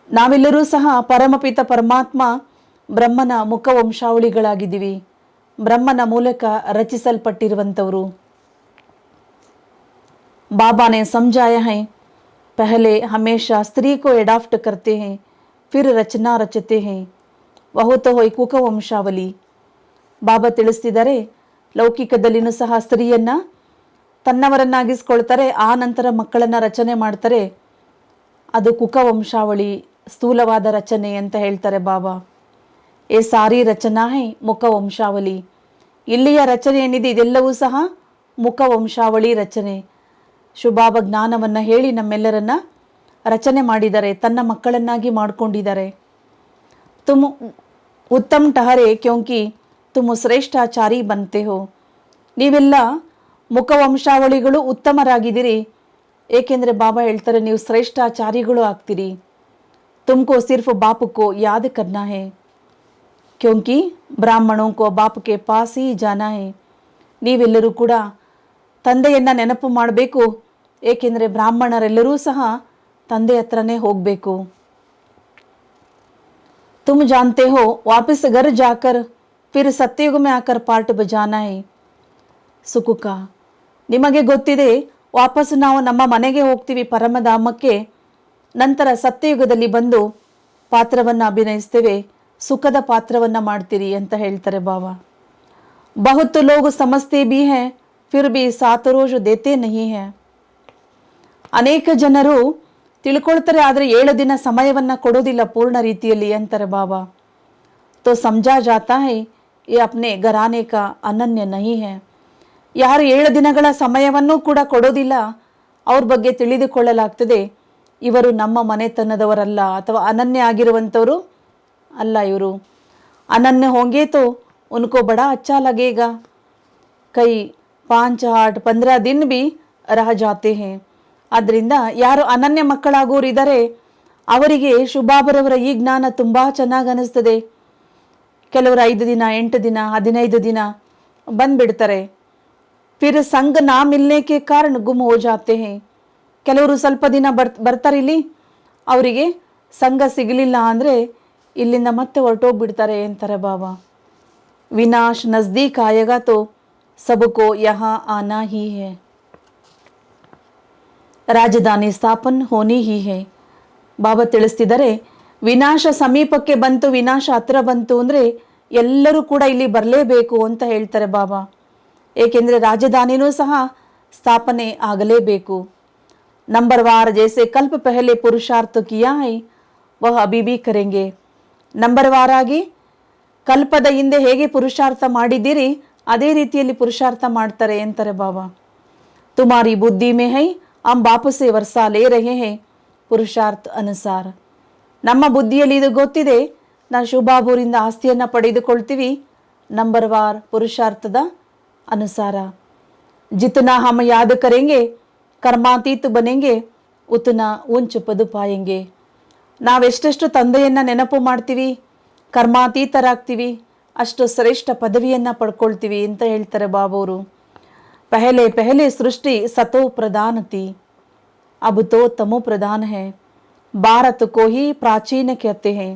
ನಾವೆಲ್ಲರೂ ಸಹ ಪರಮಪಿತ ಪರಮಾತ್ಮ ಬ್ರಹ್ಮನ ಮುಖ ವಂಶಾವಳಿಗಳಾಗಿದ್ದೀವಿ, ಬ್ರಹ್ಮನ ಮೂಲಕ ರಚಿಸಲ್ಪಟ್ಟಿರುವಂಥವರು. बाबा ने समझाया है, पहले हमेशा स्त्री को एडॉप्ट करते हैं, फिर रचना रचते हैं, वह तो है कुक ವಂಶಾವಳಿ. ಬಾಬಾ ತಿಳಿಸ್ತಿದ್ದಾರೆ, ಲೌಕಿಕದಲ್ಲಿನೂ ಸಹ ಸ್ತ್ರೀಯನ್ನ ತನ್ನವರನ್ನಾಗಿಸ್ಕೊಳ್ತಾರೆ, ಆ ನಂತರ ಮಕ್ಕಳನ್ನ ರಚನೆ ಮಾಡ್ತಾರೆ. ಅದು ಕುಕ ವಂಶಾವಳಿ, ಸ್ಥೂಲವಾದ ರಚನೆ ಅಂತ ಹೇಳ್ತಾರೆ ಬಾಬಾ. ಏ ಸಾರಿ ರಚನಾ ಹೈ ಮುಖ ವಂಶಾವಳಿ. ಇಲ್ಲಿಯ ರಚನೆ ಏನಿದೆ ಇದೆಲ್ಲವೂ ಸಹ ಮುಖ ವಂಶಾವಳಿ ರಚನೆ. ಶುಭಾಬ ಜ್ಞಾನವನ್ನು ಹೇಳಿ ನಮ್ಮೆಲ್ಲರನ್ನ ರಚನೆ ಮಾಡಿದ್ದಾರೆ, ತನ್ನ ಮಕ್ಕಳನ್ನಾಗಿ ಮಾಡಿಕೊಂಡಿದ್ದಾರೆ. ತುಮ್ ಉತ್ತಮ್ ಟಹರೆ ಕ್ಯೋಂಕಿ ತುಮ್ ಶ್ರೇಷ್ಠಾಚಾರಿ ಬಂತೆ ಹೋ. ನೀವೆಲ್ಲ ಮುಖ ವಂಶಾವಳಿಗಳು ಉತ್ತಮರಾಗಿದ್ದೀರಿ, ಏಕೆಂದರೆ ಬಾಬಾ ಹೇಳ್ತಾರೆ ನೀವು ಶ್ರೇಷ್ಠಾಚಾರಿಗಳು ಆಗ್ತೀರಿ. ತುಮಕೋ ಸಿರ್ಫ್ ಬಾಪ್ ಕೋ ಯಾದ್ ಕರ್ನಾ ಹೈ, ಕ್ಯೋಂಕಿ ಬ್ರಾಹ್ಮಣೋं को बाप के पास ही जाना है. ನೀವೆಲ್ಲರೂ ಕೂಡ ತಂದೆಯನ್ನ ನೆನಪು ಮಾಡಬೇಕು, ಏಕೆಂದರೆ ಬ್ರಾಹ್ಮಣರೆಲ್ಲರೂ ಸಹ ತಂದೆ ಹತ್ರನೇ ಹೋಗಬೇಕು. तुम जानते हो वापस घर जाकर फिर सत्युग में आकर पार्ट बजाना है. ಸುಕುಕ, ನಿಮಗೆ ಗೊತ್ತಿದೆ ವಾಪಸ್ ನಾವು ನಮ್ಮ ಮನೆಗೆ ಹೋಗ್ತೀವಿ ಪರಮಧಾಮಕ್ಕೆ, ನಂತರ ಸತ್ಯಯುಗದಲ್ಲಿ ಬಂದು ಪಾತ್ರವನ್ನು ಅಭಿನಯಿಸ್ತೇವೆ, ಸುಖದ ಪಾತ್ರವನ್ನು ಮಾಡ್ತೀರಿ ಅಂತ ಹೇಳ್ತಾರೆ ಬಾಬಾ. बहुत लोग समझते भी हैं फिर भी 7 रोज देते नहीं है. ಅನೇಕ ಜನರು ತಿಳ್ಕೊಳ್ತಾರೆ, ಆದರೆ 7 ದಿನ ಸಮಯವನ್ನು ಕೊಡೋದಿಲ್ಲ ಪೂರ್ಣ ರೀತಿಯಲ್ಲಿ ಅಂತಾರೆ ಬಾಬಾ. तो समझा जाता है ये अपने घराने का अनन्य नहीं है. ಯಾರು 7 ದಿನಗಳ ಸಮಯವನ್ನು ಕೂಡ ಕೊಡೋದಿಲ್ಲ ಅವ್ರ ಬಗ್ಗೆ ತಿಳಿದುಕೊಳ್ಳಲಾಗ್ತದೆ ಇವರು ನಮ್ಮ ಮನೆತನದವರಲ್ಲ ಅಥವಾ ಅನನ್ಯ ಆಗಿರುವಂಥವರು ಅಲ್ಲ. ಇವರು ಅನನ್ಯ ಹೋಂಗೆ ತೋ उनको बड़ा अच्छा लगेगा, कई 5, 8, 15 दिन भी रह जाते हैं. ಆದ್ದರಿಂದ ಯಾರು ಅನನ್ಯ ಮಕ್ಕಳಾಗೋರಿದ್ದಾರೆ ಅವರಿಗೆ ಶುಭಾಬರವರ ಈ ಜ್ಞಾನ ತುಂಬ ಚೆನ್ನಾಗಿ ಅನಿಸ್ತದೆ. ಕೆಲವರು 5 ದಿನ, 8 ದಿನ, 15 ದಿನ ಬಂದ್ಬಿಡ್ತಾರೆ. ಫಿರ್ ಸಂಘ ನಾ ಮಿಲ್ನೆ ಕೆ ಕಾರಣ ಗುಮ್ ಹೋ ಜಾತೆ ಹೈ. ಕೆಲವರು ಸ್ವಲ್ಪ ದಿನ ಬರ್ತಾರೆ, ಇಲ್ಲಿ ಅವರಿಗೆ ಸಂಘ ಸಿಗಲಿಲ್ಲ ಅಂದರೆ ಇಲ್ಲಿಂದ ಮತ್ತೆ ಹೊರಟೋಗ್ಬಿಡ್ತಾರೆ ಅಂತಾರೆ ಬಾಬಾ. ವಿನಾಶ್ ನಜ್ದೀಕ್ ಆಯೇಗಾ ತೋ ಸಬಕೋ ಯಹಾ ಆನಾ ಹಿ ಹೈ. ರಾಜಧಾನಿ ಸ್ಥಾಪನ್ ಹೋನಿ ಹಿ ಹೈ. ಬಾಬಾ ತಿಳಿಸ್ತಿದ್ದಾರೆ, ವಿನಾಶ ಸಮೀಪಕ್ಕೆ ಬಂತು, ವಿನಾಶ ಹತ್ರ ಬಂತು ಅಂದರೆ ಎಲ್ಲರೂ ಕೂಡ ಇಲ್ಲಿ ಬರಲೇಬೇಕು ಅಂತ ಹೇಳ್ತಾರೆ ಬಾಬಾ. ಏಕೆಂದರೆ ರಾಜಧಾನಿನೂ ಸಹ ಸ್ಥಾಪನೆ ಆಗಲೇಬೇಕು. ನಂಬರ್ವಾರ್ ಜೈಸೆ ಕಲ್ಪ ಪಹಲೆ ಪುರುಷಾರ್ಥ ಕಿಯಾ ಹೈ ವಹ ಅಭಿ ಭಿ ಕರೆಂಗೆ. ನಂಬರ್ವಾರ್ ಆಗಿ ಕಲ್ಪದ ಹಿಂದೆ ಹೇಗೆ ಪುರುಷಾರ್ಥ ಮಾಡಿದ್ದೀರಿ ಅದೇ ರೀತಿಯಲ್ಲಿ ಪುರುಷಾರ್ಥ ಮಾಡ್ತಾರೆ ಅಂತಾರೆ ಬಾಬಾ. ತುಮಾರಿ ಬುದ್ಧಿ ಮೇ ಹೈ ಹಮ್ ಬಾಪುಸೆ ವರ್ಷ ಲೇ ರಹೆ ಹೈ ಪುರುಷಾರ್ಥ ಅನುಸಾರ. ನಮ್ಮ ಬುದ್ಧಿಯಲ್ಲಿ ಇದು ಗೊತ್ತಿದೆ, ನಾವು ಶಿವಬಾಬುರಿಂದ ಆಸ್ತಿಯನ್ನು ಪಡೆದುಕೊಳ್ತೀವಿ ನಂಬರ್ವಾರ್ ಪುರುಷಾರ್ಥದ ಅನುಸಾರ. जितना हम याद करेंगे कर्मातीत बनेंगे उतना ऊंच पद पाएंगे. ನಾವೆಷ್ಟೆಷ್ಟು ತಂದೆಯನ್ನು ನೆನಪು ಮಾಡ್ತೀವಿ, ಕರ್ಮಾತೀತರಾಗ್ತೀವಿ, ಅಷ್ಟು ಶ್ರೇಷ್ಠ ಪದವಿಯನ್ನು ಪಡ್ಕೊಳ್ತೀವಿ ಅಂತ ಹೇಳ್ತಾರೆ ಬಾಬವರು. ಪಹಲೆ ಪಹಲೆ ಸೃಷ್ಟಿ ಸತೋ ಪ್ರಧಾನ ಥಿ, अब तो तमो प्रधान है. ಭಾರತ ಕೋ ಹಿ ಪ್ರಾಚೀನ कहते हैं.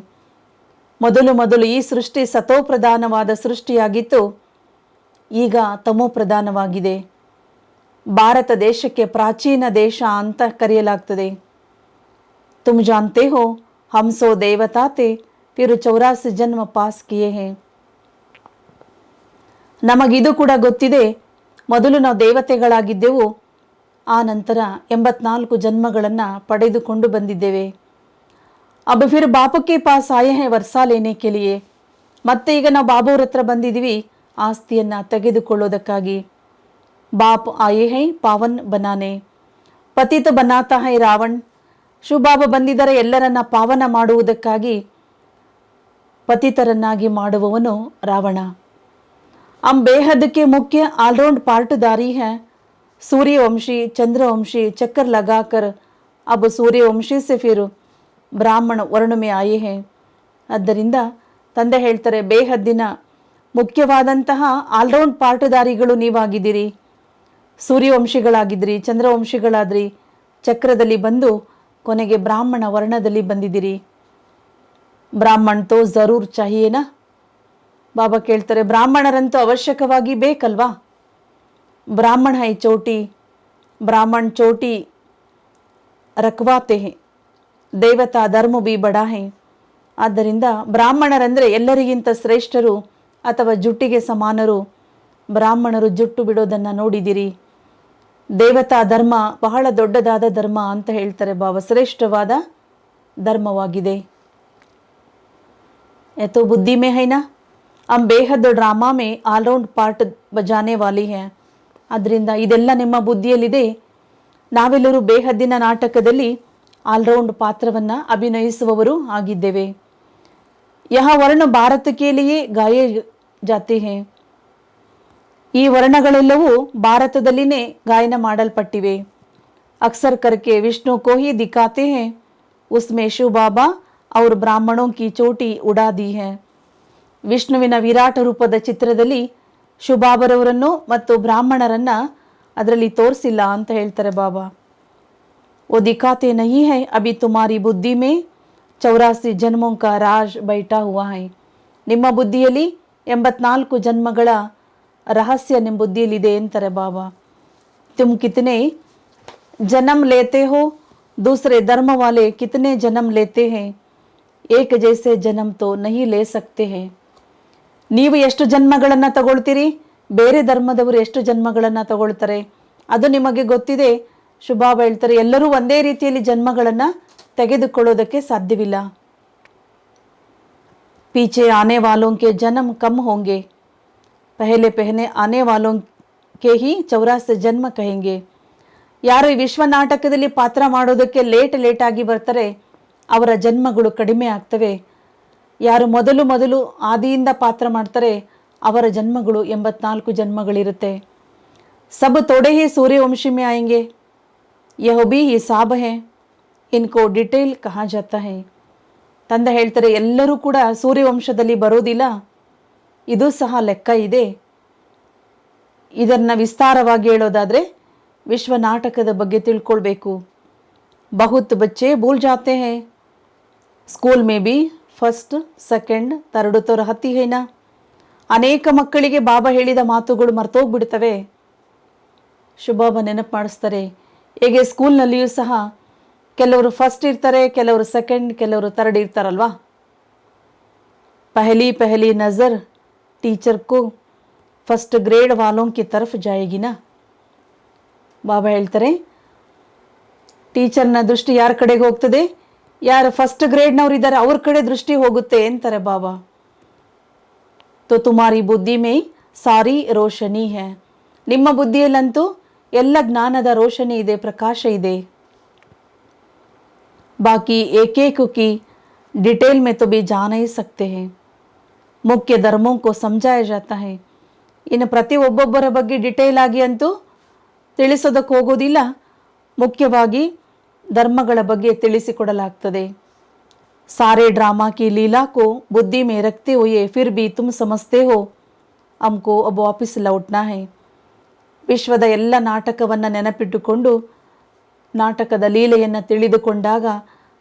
ಮೊದಲು ಈ ಸೃಷ್ಟಿ ಸತೋ ಪ್ರಧಾನವಾದ ಸೃಷ್ಟಿಯಾಗಿತ್ತು, ಈಗ ತಮೋ ಪ್ರಧಾನವಾಗಿದೆ. ಭಾರತ ದೇಶಕ್ಕೆ ಪ್ರಾಚೀನ ದೇಶ ಅಂತ ಕರೆಯಲಾಗ್ತದೆ. तुम जानते हो हम 100 देवता थे फिर 84 जन्म पास किए हैं. ನಮಗಿದು ಕೂಡ ಗೊತ್ತಿದೆ, ಮೊದಲು ನಾವು ದೇವತೆಗಳಾಗಿದ್ದೆವು, ಆ ನಂತರ 84 ಜನ್ಮಗಳನ್ನು ಪಡೆದುಕೊಂಡು ಬಂದಿದ್ದೇವೆ. अब फिर बाप के पास आए हैं वर्षा लेने के लिए. ಮತ್ತೆ ಈಗ ನಾವು ಬಾಬುವ್ರ ಹತ್ರ ಬಂದಿದ್ದೀವಿ ಆಸ್ತಿಯನ್ನು ತೆಗೆದುಕೊಳ್ಳೋದಕ್ಕಾಗಿ. ಬಾಪ್ ಆಯೇ ಹೈ ಪಾವನ್ ಬನಾನೆ, ಪತಿತ ಬನಾತಾ ಹೈ ರಾವಣ್. ಶಿವಬಾಬಾ ಬಂದಿದ್ದಾರೆ ಎಲ್ಲರನ್ನ ಪಾವನ ಮಾಡುವುದಕ್ಕಾಗಿ, ಪತಿತರನ್ನಾಗಿ ಮಾಡುವವನು ರಾವಣ. हम बेहद के मुख्य ऑलराउंड पार्टदारी हैं. सूर्यवंशी चंद्रवंशी चक्कर लगाकर अब सूर्यवंशी से फिर ಬ್ರಾಹ್ಮಣ ವರ್ಣ ಮೇ ಆಯೇ ಹೇ. ಆದ್ದರಿಂದ ತಂದೆ ಹೇಳ್ತಾರೆ, ಬೇಹದ್ದಿನ ಮುಖ್ಯವಾದಂತಹ ಆಲ್ರೌಂಡ್ ಪಾರ್ಟದಾರಿಗಳು ನೀವಾಗಿದ್ದೀರಿ. ಸೂರ್ಯವಂಶಿಗಳಾಗಿದ್ರಿ, ಚಂದ್ರವಂಶಿಗಳಾದ್ರಿ, ಚಕ್ರದಲ್ಲಿ ಬಂದು ಕೊನೆಗೆ ಬ್ರಾಹ್ಮಣ ವರ್ಣದಲ್ಲಿ ಬಂದಿದ್ದೀರಿ. ಬ್ರಾಹ್ಮಣ್ ತೋ ಜರೂರ್ ಚಾಹಿಯೇನಾ. ಬಾಬಾ ಕೇಳ್ತಾರೆ, ಬ್ರಾಹ್ಮಣರಂತೂ ಅವಶ್ಯಕವಾಗಿ ಬೇಕಲ್ವಾ. ಬ್ರಾಹ್ಮಣ ಹೈ ಚೋಟಿ, ಬ್ರಾಹ್ಮಣ್ ಚೋಟಿ ರಖವಾತೆ ಹೇ, ದೇವತಾ ಧರ್ಮ ಬಿ ಬಡಾ ಹೇ. ಆದ್ದರಿಂದ ಬ್ರಾಹ್ಮಣರಂದರೆ ಎಲ್ಲರಿಗಿಂತ ಶ್ರೇಷ್ಠರು ಅಥವಾ ಜುಟ್ಟಿಗೆ ಸಮಾನರು. ಬ್ರಾಹ್ಮಣರು ಜುಟ್ಟು ಬಿಡೋದನ್ನು ನೋಡಿದಿರಿ. ದೇವತಾ ಧರ್ಮ ಬಹಳ ದೊಡ್ಡದಾದ ಧರ್ಮ ಅಂತ ಹೇಳ್ತಾರೆ ಬಾಬಾ, ಶ್ರೇಷ್ಠವಾದ ಧರ್ಮವಾಗಿದೆ. ಎತೋ ಬುದ್ಧಿ ಮೇ ಹೈನಾ, हम बेहद ಡ್ರಾಮಾ ಮೇ ಆಲ್ರೌಂಡ್ ಪಾರ್ಟ್ ಬಜಾನೆ ವಾಲಿ ಹೈ. ಅದರಿಂದ ಇದೆಲ್ಲ ನಿಮ್ಮ ಬುದ್ಧಿಯಲ್ಲಿದೆ. ನಾವೆಲ್ಲರೂ ಬೇಹದ್ದಿನ ನಾಟಕದಲ್ಲಿ ಆಲ್ರೌಂಡ್ ಪಾತ್ರವನ್ನು ಅಭಿನಯಿಸುವವರು ಆಗಿದ್ದೇವೆ. ಯಹ ವರ್ಣ ಭಾರತಕ್ಕೆ ಲಿಯೇ ಗಾಯೇ ಜಾತೆ ಹೈ. ಈ ವರ್ಣಗಳೆಲ್ಲವೂ ಭಾರತದಲ್ಲಿನೇ ಗಾಯನ ಮಾಡಲ್ಪಟ್ಟಿವೆ. ಅಕ್ಸರ್ ಕರ್ಕೆ ವಿಷ್ಣು ಕೋ ಹಿ ದಿಖಾತೆ ಹೈ, ಉಸ್ಮೇ ಶಿವ ಬಾಬಾ ಔರ್ ಬ್ರಾಹ್ಮಣೋಂ ಕಿ ಚೋಟಿ ಉಡಾ ದಿ ಹೈ. ವಿಷ್ಣುವಿನ ವಿರಾಟ ರೂಪದ ಚಿತ್ರದಲ್ಲಿ ಶಿವಬಾಬರವರನ್ನು ಮತ್ತು ಬ್ರಾಹ್ಮಣರನ್ನ ಅದರಲ್ಲಿ ತೋರಿಸಿಲ್ಲ ಅಂತ ಹೇಳ್ತಾರೆ ಬಾಬಾ. वो दिखाते नहीं है, अभी तुम्हारी बुद्धि में 84 जन्मों का राज बैठा हुआ है. ನಿಮ್ಮ ಬುದ್ಧಿಯಲ್ಲಿ 84 ಜನ್ಮಗಳ ರಹಸ್ಯ ನಿಮ್ಮ ಬುದ್ಧಿಯಲ್ಲಿದೆ ಅಂತಾರೆ ಬಾಬಾ. तुम कितने जन्म लेते हो, दूसरे धर्म वाले कितने जन्म लेते हैं, एक जैसे जन्म तो नहीं ले सकते हैं. ನೀವು ಎಷ್ಟು ಜನ್ಮಗಳನ್ನು ತಗೊಳ್ತೀರಿ, ಬೇರೆ ಧರ್ಮದವರು ಎಷ್ಟು ಜನ್ಮಗಳನ್ನು ತಗೊಳ್ತಾರೆ ಅದು ನಿಮಗೆ ಗೊತ್ತಿದೆ. ಶುಭಾಬ ಹೇಳ್ತಾರೆ, ಎಲ್ಲರೂ ಒಂದೇ ರೀತಿಯಲ್ಲಿ ಜನ್ಮಗಳನ್ನು ತೆಗೆದುಕೊಳ್ಳೋದಕ್ಕೆ ಸಾಧ್ಯವಿಲ್ಲ. पीछे आने वालों के जन्म कम होंगे, पहले पहले आने वालों के ही 84 ಜನ್ಮ ಕहेंगे. ಯಾರು ಈ ವಿಶ್ವ ನಾಟಕದಲ್ಲಿ ಪಾತ್ರ ಮಾಡೋದಕ್ಕೆ ಲೇಟ್ ಆಗಿ ಬರ್ತಾರೆ ಅವರ ಜನ್ಮಗಳು ಕಡಿಮೆ ಆಗ್ತವೆ. ಯಾರು ಮೊದಲು ಆದಿಯಿಂದ ಪಾತ್ರ ಮಾಡ್ತಾರೆ ಅವರ ಜನ್ಮಗಳು 84 ಜನ್ಮಗಳಿರುತ್ತೆ. सब थोड़े ही सूर्यवंशी में आएंगे, यह भी हिसाब है, इनको डिटेल कहा जाता है. ತಂದೆ ಹೇಳ್ತಾರೆ, ಎಲ್ಲರೂ ಕೂಡ ಸೂರ್ಯವಂಶದಲ್ಲಿ ಬರೋದಿಲ್ಲ, ಇದು ಸಹ ಲೆಕ್ಕ ಇದೆ. ಇದನ್ನು ವಿಸ್ತಾರವಾಗಿ ಹೇಳೋದಾದರೆ ವಿಶ್ವ ನಾಟಕದ ಬಗ್ಗೆ ತಿಳ್ಕೊಳ್ಬೇಕು. ಬಹುತ್ ಬಚ್ಚೆ ಭೂಲ್ ಜಾತೆ ಹೈ, ಸ್ಕೂಲ್ ಮೇ ಬಿ ಫಸ್ಟ್ ಸೆಕೆಂಡ್ ಥರ್ಡ್ ತೋ ರಹತಿ ಹೈನಾ. ಅನೇಕ ಮಕ್ಕಳಿಗೆ ಬಾಬಾ ಹೇಳಿದ ಮಾತುಗಳು ಮರ್ತೋಗ್ಬಿಡ್ತವೆ. ಶುಭಾಬ ನೆನಪು ಮಾಡಿಸ್ತಾರೆ, ಹೇಗೆ ಸ್ಕೂಲ್ನಲ್ಲಿಯೂ ಸಹ ಕೆಲವರು ಫಸ್ಟ್ ಇರ್ತಾರೆ, ಕೆಲವರು ಸೆಕೆಂಡ್, ಕೆಲವರು ಥರ್ಡ್ ಇರ್ತಾರಲ್ವಾ. ಪಹಲಿ ನಜರ್ ಟೀಚರ್ ಕೋ ಫಸ್ಟ್ ಗ್ರೇಡ್ ವಾಲೋಂ ಕಿ ತರಫ್ ಜಾಯೇಗಿನಾ. ಬಾಬಾ ಹೇಳ್ತಾರೆ, ಟೀಚರ್ನ ದೃಷ್ಟಿ ಯಾರ ಕಡೆಗೆ ಹೋಗ್ತದೆ, ಯಾರು ಫಸ್ಟ್ ಗ್ರೇಡ್ನವ್ರು ಇದ್ದಾರೆ ಅವ್ರ ಕಡೆ ದೃಷ್ಟಿ ಹೋಗುತ್ತೆ ಅಂತಾರೆ ಬಾಬಾ. ತೋ ತುಮಾರಿ ಬುದ್ಧಿ ಮೇ ಸಾರಿ ರೋಶನಿ ಹೈ, ನಿಮ್ಮ ಬುದ್ಧಿಯಲ್ಲಂತೂ ಎಲ್ಲ ಜ್ಞಾನದ ರೋಶನಿ ಇದೆ, ಪ್ರಕಾಶ ಇದೆ. बाकी एक एक की डिटेल में तो भी जा नहीं सकते हैं. ಮುಖ್ಯ ಧರ್ಮೋं को समझाया जाता है. ಇನ್ನು ಪ್ರತಿ ಒಬ್ಬೊಬ್ಬರ ಬಗ್ಗೆ ಡಿಟೇಲ್ ಆಗಿ ಅಂತೂ ತಿಳಿಸೋದಕ್ಕೆ ಹೋಗೋದಿಲ್ಲ. ಮುಖ್ಯವಾಗಿ ಧರ್ಮಗಳ ಬಗ್ಗೆ ತಿಳಿಸಿಕೊಡಲಾಗ್ತದೆ. सारे ड्रामा की लीला को बुद्धि में रखते हुए फिर भी तुम समझते हो हमको अब वापस लौटना है. ವಿಶ್ವದ ಎಲ್ಲ ನಾಟಕವನ್ನು ನೆನಪಿಟ್ಟುಕೊಂಡು ನಾಟಕದ ಲೀಲೆಯನ್ನು ತಿಳಿದುಕೊಂಡಾಗ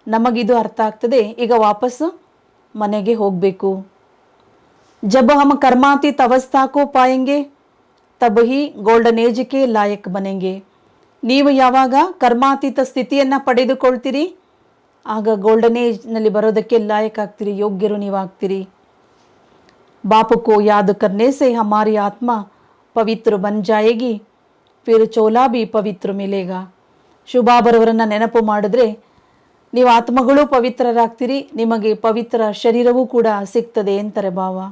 ನಮಗಿದು ಅರ್ಥ ಆಗ್ತದೆ, ಈಗ ವಾಪಸ್ ಮನೆಗೆ ಹೋಗಬೇಕು. जब हम कर्मातीत अवस्था को पाएंगे तब ही गोल्डन एज के लायक बनेंगे. ನೀವು ಯಾವಾಗ ಕರ್ಮಾತೀತ ಸ್ಥಿತಿಯನ್ನು ಪಡೆದುಕೊಳ್ತೀರಿ ಆಗ ಗೋಲ್ಡನ್ ಏಜ್ನಲ್ಲಿ ಬರೋದಕ್ಕೆ ಲಾಯಕ್ ಆಗ್ತೀರಿ, ಯೋಗ್ಯರು ನೀವಾಗ್ತೀರಿ. बाप को याद करने से हमारी आत्मा पवित्र बन जाएगी फिर चोला भी पवित्र मिलेगा. ಶುಭಾಬರವರನ್ನು ನೆನಪು ಮಾಡಿದ್ರೆ ನೀವು ಆತ್ಮಗಳು ಪವಿತ್ರರಾಗ್ತೀರಿ, ನಿಮಗೆ ಪವಿತ್ರ ಶರೀರವೂ ಕೂಡ ಸಿಗ್ತದೆ ಅಂತಾರೆ ಬಾಬಾ.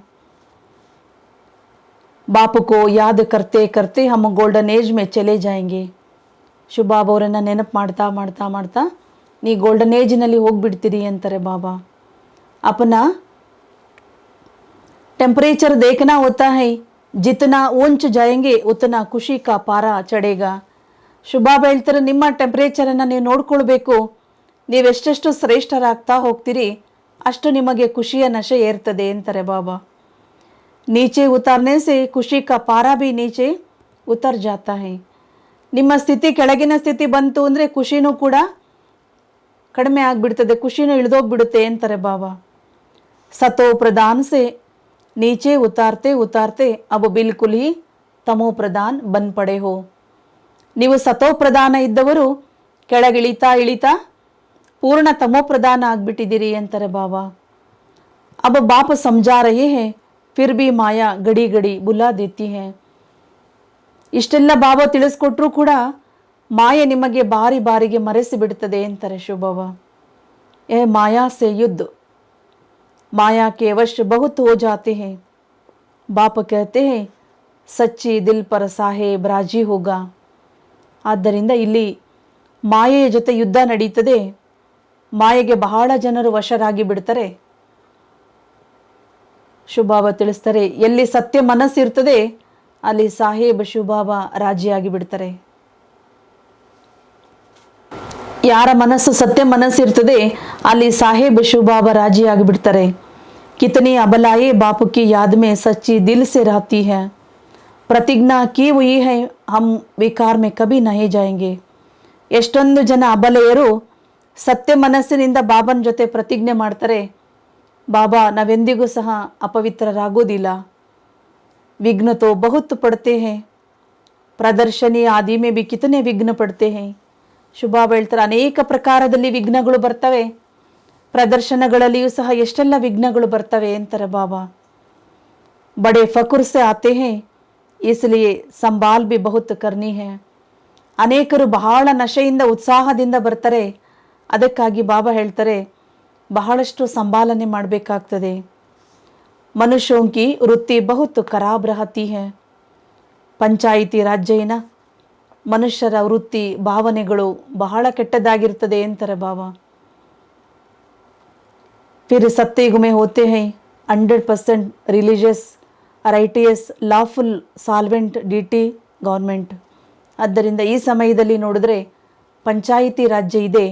बाप को याद करते करते हम गोल्डन एज में चले जाएंगे. ಶುಭಾಬರವರನ್ನು ನೆನಪು ಮಾಡ್ತಾ ಮಾಡ್ತಾ ಮಾಡ್ತಾ ನೀ ಗೋಲ್ಡನ್ ಏಜ್ನಲ್ಲಿ ಹೋಗ್ಬಿಡ್ತೀರಿ ಅಂತಾರೆ ಬಾಬಾ. अपना टेम्परेचर देखना होता है, जितना ऊंच जाएंगे उतना ಖುಷಿ का पारा चढ़ेगा. ಶುಭಾಬ ಹೇಳ್ತಾರೆ, ನಿಮ್ಮ ಟೆಂಪ್ರೇಚರನ್ನು ನೀವು ನೋಡ್ಕೊಳ್ಬೇಕು. ನೀವೆಷ್ಟೆಷ್ಟು ಶ್ರೇಷ್ಠರಾಗ್ತಾ ಹೋಗ್ತೀರಿ ಅಷ್ಟು ನಿಮಗೆ ಖುಷಿಯ ನಶೆ ಏರ್ತದೆ ಅಂತಾರೆ ಬಾಬಾ. नीचे उतारने से खुशी का पारा भी नीचे उतर जाता है. ನಿಮ್ಮ ಸ್ಥಿತಿ ಕೆಳಗಿನ ಸ್ಥಿತಿ ಬಂತು ಅಂದರೆ ಖುಷಿನೂ ಕೂಡ ಕಡಿಮೆ ಆಗಿಬಿಡ್ತದೆ, ಖುಷಿನೂ ಇಳಿದೋಗ್ಬಿಡುತ್ತೆ ಅಂತಾರೆ ಬಾಬಾ. सतो प्रधान से नीचे उतारते उतारते अब बिल्कुल ही तमो प्रधान बन पड़े हो. ನೀವು ಸತೋ ಪ್ರಧಾನ ಇದ್ದವರು ಕೆಳಗಿಳಿತಾ ಇಳಿತಾ ಪೂರ್ಣ ತಮೋ ಪ್ರಧಾನ ಆಗ್ಬಿಟ್ಟಿದ್ದೀರಿ ಅಂತಾರೆ ಬಾಬಾ. अब बाप समझा रहे हैं फिर भी माया गड़ी गड़ी बुला देती है. ಇಷ್ಟೆಲ್ಲ ಬಾಬಾ ತಿಳಿಸ್ಕೊಟ್ರೂ ಕೂಡ ಮಾಯೆ ನಿಮಗೆ ಬಾರಿ ಬಾರಿಗೆ ಮರೆಸಿ ಬಿಡ್ತದೆ ಅಂತಾರೆ ಶುಭವ. ಏ ಮಾಯಾ ಸೆ ಯುದ್ಧ माया के वश बहुत हो जाते हैं. बाप कहते हैं सच्ची दिल पर साहेब राजी होगा. ಆದ್ದರಿಂದ ಇಲ್ಲಿ ಮಾಯೆಯ ಜೊತೆ ಯುದ್ಧ ನಡೀತದೆ. ಮಾಯೆಗೆ ಬಹಳ ಜನರು ವಶರಾಗಿ ಬಿಡ್ತಾರೆ. ಶುಭಾಬ ತಿಳಿಸ್ತಾರೆ, ಎಲ್ಲಿ ಸತ್ಯ ಮನಸ್ಸಿರ್ತದೆ ಅಲ್ಲಿ ಸಾಹೇಬ್ ಶುಭಾಬ ರಾಜಿಯಾಗಿ ಬಿಡ್ತಾರೆ. ಯಾರ ಮನಸ್ಸು ಸತ್ಯ ಮನಸ್ಸಿರ್ತದೆ ಅಲ್ಲಿ ಸಾಹೇಬ್ ಶುಭಾಬ ರಾಜಿಯಾಗಿ ಬಿಡ್ತಾರೆ. कितनी अबलाएं बाप की याद में सच्ची दिल से रहती है. प्रतिज्ञा की हुई है हम विकार में कभी नहीं जाएंगे. ಎಷ್ಟೊಂದು ಜನ ಅಬಲೆಯರು ಸತ್ಯ ಮನಸ್ಸಿನಿಂದ ಬಾಬನ ಜೊತೆ ಪ್ರತಿಜ್ಞೆ ಮಾಡ್ತಾರೆ, ಬಾಬಾ ನಾವೆಂದಿಗೂ ಸಹ ಅಪವಿತ್ರರಾಗೋದಿಲ್ಲ. विघ्न तो बहुत पड़ते हैं, ಪ್ರದರ್ಶನಿ ಆದಿ ಮೇ ಬಿ ಕಿತನೆ ವಿಘ್ನ ಪಡ್ತೆ ಹೇ. ಶುಭಾಬ ಹೇಳ್ತಾರೆ, ಅನೇಕ ಪ್ರಕಾರದಲ್ಲಿ ವಿಘ್ನಗಳು ಬರ್ತವೆ, ಪ್ರದರ್ಶನಗಳಲ್ಲಿಯೂ ಸಹ ಎಷ್ಟೆಲ್ಲ ವಿಘ್ನಗಳು ಬರ್ತವೆ ಅಂತಾರೆ ಬಾಬಾ. ಬಡೆ ಫಕುರ್ ಸೆ ಆತೆ ಹೇ ಇಸ್ಲಿಯೇ ಸಂಭಾಲ್ ಬಿ ಬಹುತ್ ಕರ್ನಿ ಹೇ. ಅನೇಕರು ಬಹಳ ನಶೆಯಿಂದ ಉತ್ಸಾಹದಿಂದ ಬರ್ತಾರೆ, ಅದಕ್ಕಾಗಿ ಬಾಬಾ ಹೇಳ್ತಾರೆ ಬಹಳಷ್ಟು ಸಂಭಾಲನೆ ಮಾಡಬೇಕಾಗ್ತದೆ. ಮನುಷ್ಯೋಂ ಕಿ ವೃತ್ತಿ ಬಹುತ್ ಖರಾಬ್ ರಹತಿ ಹೇ. ಪಂಚಾಯಿತಿ ರಾಜ್ಯನ ಮನುಷ್ಯರ ವೃತ್ತಿ ಭಾವನೆಗಳು ಬಹಳ ಕೆಟ್ಟದಾಗಿರ್ತದೆ ಅಂತಾರೆ ಬಾಬಾ. फिर सत्युग में होते हैं 100% रिलीजियस राइटियस लॉफुल साल्वेंट ಡಿಟಿ ಗೌರ್ಮೆಂಟ್. ಆದ್ದರಿಂದ ಈ ಸಮಯದಲ್ಲಿ ನೋಡಿದ್ರೆ ಪಂಚಾಯಿತಿ ರಾಜ್ಯ ಇದೆ.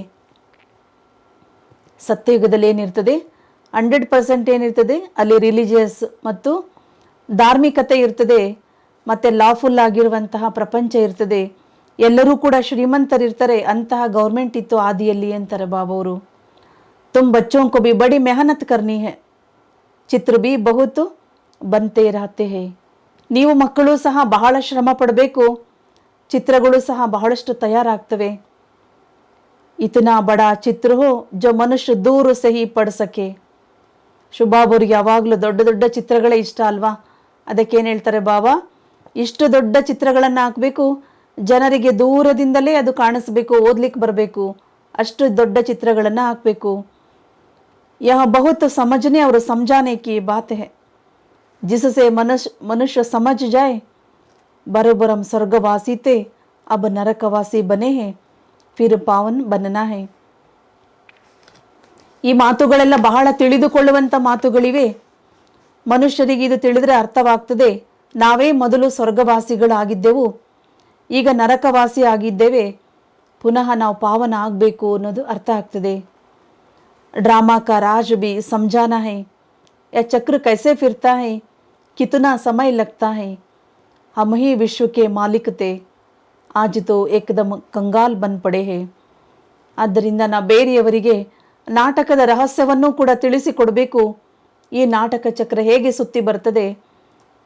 ಸತ್ಯಯುಗದಲ್ಲಿ ಏನಿರ್ತದೆ 100% ಏನಿರ್ತದೆ ಅಲ್ಲಿ ರಿಲಿಜಿಯಸ್ ಮತ್ತು ಧಾರ್ಮಿಕತೆ ಇರ್ತದೆ, ಮತ್ತು ಲಾಫುಲ್ ಆಗಿರುವಂತಹ ಪ್ರಪಂಚ ಇರ್ತದೆ. ಎಲ್ಲರೂ ಕೂಡ ಶ್ರೀಮಂತರಿರ್ತಾರೆ, ಅಂತಹ ಗೌರ್ಮೆಂಟ್ ಇತ್ತು ಆದಿಯಲ್ಲಿ ಅಂತಾರೆ ಬಾಬವರು. तुम बच्चों को भी बड़ी मेहनत करनी है, ಚಿತ್ರ भी बहुत बनते रहते हैं. ನೀವು ಮಕ್ಕಳು ಸಹ ಬಹಳ ಶ್ರಮ ಪಡಬೇಕು, ಚಿತ್ರಗಳು ಸಹ ಬಹಳಷ್ಟು ತಯಾರಾಗ್ತವೆ. ಇತನಾ ಬಡಾ ಚಿತ್ರ ಹೋ ಜೋ ಮನುಷ್ಯ ದೂರ ಸೆ ಹಿ ಪಡ್ ಸಕೆ. ಶುಭಾಬವ್ರಿಗೆ ಯಾವಾಗಲೂ ದೊಡ್ಡ ದೊಡ್ಡ ಚಿತ್ರಗಳೇ ಇಷ್ಟ ಅಲ್ವಾ, ಅದಕ್ಕೇನು ಹೇಳ್ತಾರೆ ಬಾಬಾ, ಇಷ್ಟು ದೊಡ್ಡ ಚಿತ್ರಗಳನ್ನು ಹಾಕಬೇಕು, ಜನರಿಗೆ ದೂರದಿಂದಲೇ ಅದು ಕಾಣಿಸ್ಬೇಕು, ಓದ್ಲಿಕ್ಕೆ ಬರಬೇಕು, ಅಷ್ಟು ದೊಡ್ಡ ಚಿತ್ರಗಳನ್ನು ಹಾಕಬೇಕು. यह बहुत समझने और समझाने की बात है, जिससे मनुष्य समझ जाए बरोबर हम स्वर्गवासी थे अब नरकवासी बने हैं फिर पावन बनना है. ಈ ಮಾತುಗಳೆಲ್ಲ ಬಹಳ ತಿಳಿದುಕೊಳ್ಳುವಂಥ ಮಾತುಗಳಿವೆ. ಮನುಷ್ಯರಿಗೆ ಇದು ತಿಳಿದ್ರೆ ಅರ್ಥವಾಗ್ತದೆ, ನಾವೇ ಮೊದಲು ಸ್ವರ್ಗವಾಸಿಗಳಾಗಿದ್ದೆವು, ಈಗ ನರಕವಾಸಿ ಆಗಿದ್ದೇವೆ, ಪುನಃ ನಾವು ಪಾವನ ಆಗಬೇಕು ಅನ್ನೋದು ಅರ್ಥ ಆಗ್ತದೆ. ड्रामा का राज भी समझाना है, यह चक्र कैसे फिरता है, कितना समय लगता है, हम ही विश्व के मालिक थे, आज तो एकदम कंगाल बन पड़े हैं. ಆದ್ದರಿಂದ ನಾ ಬೇರೆಯವರಿಗೆ ನಾಟಕದ ರಹಸ್ಯವನ್ನು ಕೂಡ ತಿಳಿಸಿಕೊಡಬೇಕು. ಈ ನಾಟಕ ಚಕ್ರ ಹೇಗೆ ಸುತ್ತಿ ಬರ್ತದೆ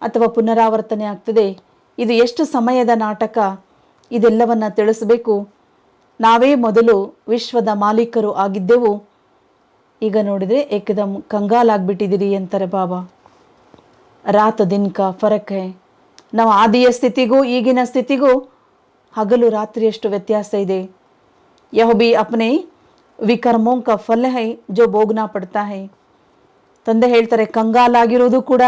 ಅಥವಾ ಪುನರಾವರ್ತನೆ ಆಗ್ತದೆ, ಇದು ಎಷ್ಟು ಸಮಯದ ನಾಟಕ, ಇದೆಲ್ಲವನ್ನು ತಿಳಿಸಬೇಕು. ನಾವೇ ಮೊದಲು ವಿಶ್ವದ ಮಾಲೀಕರು ಆಗಿದ್ದೆವು, ಈಗ ನೋಡಿದರೆ ಏಕದಮ್ ಕಂಗಾಲಾಗ್ಬಿಟ್ಟಿದ್ದೀರಿ ಅಂತಾರೆ ಬಾಬಾ. ರಾತ್ ದಿನ ಕಾ ಫರಕ್ ಹೈ. ನಾವು ಆದಿಯ ಸ್ಥಿತಿಗೂ ಈಗಿನ ಸ್ಥಿತಿಗೂ ಹಗಲು ರಾತ್ರಿಯಷ್ಟು ವ್ಯತ್ಯಾಸ ಇದೆ. ಯಹ ಬಿ ಅಪ್ನೆ ವಿಕರ್ಮೋಂ ಕಾ ಫಲ ಹೈ ಜೋ ಭೋಗ್ನಾ ಪಡ್ತಾ ಹೈ. ತಂದೆ ಹೇಳ್ತಾರೆ, ಕಂಗಾಲಾಗಿರೋದು ಕೂಡ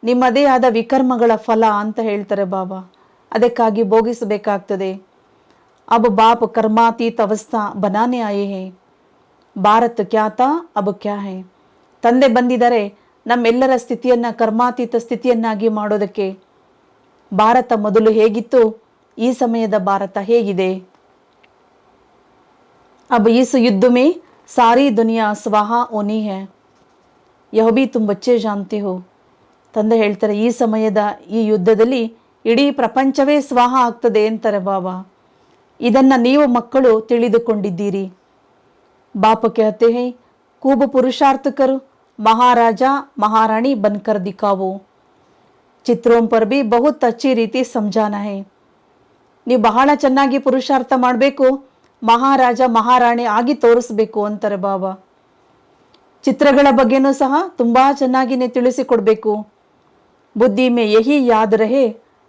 ನಿಮ್ಮದೇ ಆದ ವಿಕರ್ಮಗಳ ಫಲ ಅಂತ ಹೇಳ್ತಾರೆ ಬಾಬಾ. ಅದಕ್ಕಾಗಿ ಭೋಗಿಸಬೇಕಾಗ್ತದೆ. ಅಬ್ ಬಾಪ್ ಕರ್ಮಾತೀತ ಅವಸ್ಥಾ ಬನಾನೆ ಆಯೇ ಹೇ. ಭಾರತ್ ಕ್ಯಾತ ಅಬ್ ಕ್ಯಾ ಹೈ. ತಂದೆ ಬಂದಿದ್ದಾರೆ ನಮ್ಮೆಲ್ಲರ ಸ್ಥಿತಿಯನ್ನು ಕರ್ಮಾತೀತ ಸ್ಥಿತಿಯನ್ನಾಗಿ ಮಾಡೋದಕ್ಕೆ. ಭಾರತ ಮೊದಲು ಹೇಗಿತ್ತು, ಈ ಸಮಯದ ಭಾರತ ಹೇಗಿದೆ. अब इस युद्ध में सारी दुनिया स्वाहा होनी है, यह भी तुम बच्चे जानते हो. ತಂದೆ ಹೇಳ್ತಾರೆ, ಈ ಸಮಯದ ಈ ಯುದ್ಧದಲ್ಲಿ ಇಡೀ ಪ್ರಪಂಚವೇ ಸ್ವಾಹ ಆಗ್ತದೆ ಅಂತಾರೆ ಬಾಬಾ. ಇದನ್ನು ನೀವು ಮಕ್ಕಳು ತಿಳಿದುಕೊಂಡಿದ್ದೀರಿ. बाप कहते हैं, खूब पुरुषार्थ करो, महाराजा महारानी बनकर दिखाओ. चित्रों पर भी बहुत अच्छी ರೀತಿ समझाना है. ನೀವು ಬಹಳ ಚೆನ್ನಾಗಿ ಪುರುಷಾರ್ಥ ಮಾಡಬೇಕು, ಮಹಾರಾಜ ಮಹಾರಾಣಿ ಆಗಿ ತೋರಿಸ್ಬೇಕು ಅಂತಾರೆ ಬಾಬಾ. ಚಿತ್ರಗಳ ಬಗ್ಗೆನೂ ಸಹ ತುಂಬ ಚೆನ್ನಾಗಿನೇ ತಿಳಿಸಿಕೊಡ್ಬೇಕು. ಬುದ್ಧಿ ಮೇ ಯಹಿ ಯಾದ್ ರಹೆ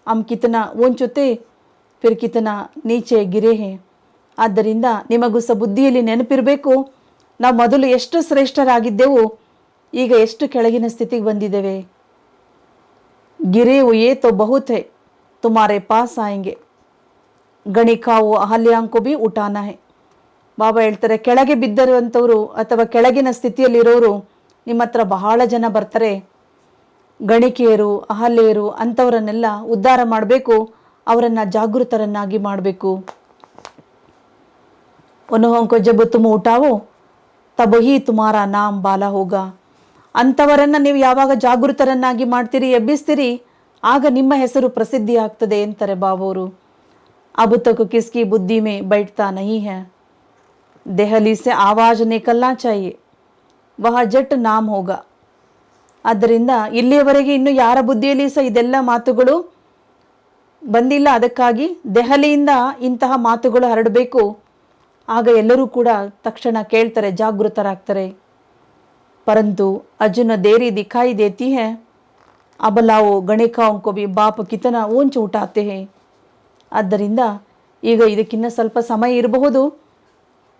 ಹಮ್ ಕಿತನಾ ಊಂಚುತೆ ಫಿರ್ ಕಿತನಾ ನೀಚೆ ಗಿರೆ ಹೇ. ಆದ್ದರಿಂದ ನಿಮಗೂ ಸಹ ಬುದ್ಧಿಯಲ್ಲಿ ನೆನಪಿರಬೇಕು, ನಾವು ಮೊದಲು ಎಷ್ಟು ಶ್ರೇಷ್ಠರಾಗಿದ್ದೆವು, ಈಗ ಎಷ್ಟು ಕೆಳಗಿನ ಸ್ಥಿತಿಗೆ ಬಂದಿದ್ದೇವೆ. ಗಿರೆ ಹುಯೇ ತೋ ಬಹುತ್ ಹೈ, ತುಮಾರೆ ಪಾಸ್ ಆಯೆಂಗೆ. ಗಣಿಕಾವು ಅಹಲ್ಯಾಂಕು ಬಿ ಉಠಾನ ಹೈ. ಬಾಬಾ ಹೇಳ್ತಾರೆ, ಕೆಳಗೆ ಬಿದ್ದಿರುವಂಥವ್ರು ಅಥವಾ ಕೆಳಗಿನ ಸ್ಥಿತಿಯಲ್ಲಿರೋರು ನಿಮ್ಮ ಹತ್ರ ಬಹಳ ಜನ ಬರ್ತಾರೆ. ಗಣಿಕೆಯರು ಅಹಲ್ಯರು ಅಂಥವರನ್ನೆಲ್ಲ ಉದ್ಧಾರ ಮಾಡಬೇಕು, ಅವರನ್ನು ಜಾಗೃತರನ್ನಾಗಿ ಮಾಡಬೇಕು. उन्हों को जब तुम उठाओ तब ही तुम्हारा नाम बाला होगा. ಅಂಥವರನ್ನು ನೀವು ಯಾವಾಗ ಜಾಗೃತರನ್ನಾಗಿ ಮಾಡ್ತೀರಿ, ಎಬ್ಬಿಸ್ತೀರಿ, ಆಗ ನಿಮ್ಮ ಹೆಸರು ಪ್ರಸಿದ್ಧಿ ಆಗ್ತದೆ ಅಂತಾರೆ ಬಾಬೋರು. अब तक किसकी बुद्धि में बैठता नहीं है, ದೆಹಲಿ से आवाज निकलना चाहिए, वह जट नाम होगा. ಆದ್ದರಿಂದ ಇಲ್ಲಿಯವರೆಗೆ ಇನ್ನು ಯಾರ ಬುದ್ಧಿಯಲ್ಲಿ ಸಹ ಇದೆಲ್ಲ ಮಾತುಗಳು ಬಂದಿಲ್ಲ. ಅದಕ್ಕಾಗಿ ದೆಹಲಿಯಿಂದ ಇಂತಹ ಮಾತುಗಳು ಹರಡಬೇಕು. ಆಗ ಎಲ್ಲರೂ ಕೂಡ ತಕ್ಷಣ ಕೇಳ್ತಾರೆ, ಜಾಗೃತರಾಗ್ತಾರೆ. ಪರಂತು ಅಜುನ ದೇರಿ ದಿಖಾಯಿ ದೇತಿ ಹೈ, ಅಬಲಾವು ಗಣಿಕಾओं को भी बाप कितना ऊंच उठाते हैं. ಆದ್ದರಿಂದ ಈಗ ಇದಕ್ಕಿನ್ನ ಸ್ವಲ್ಪ ಸಮಯ ಇರಬಹುದು.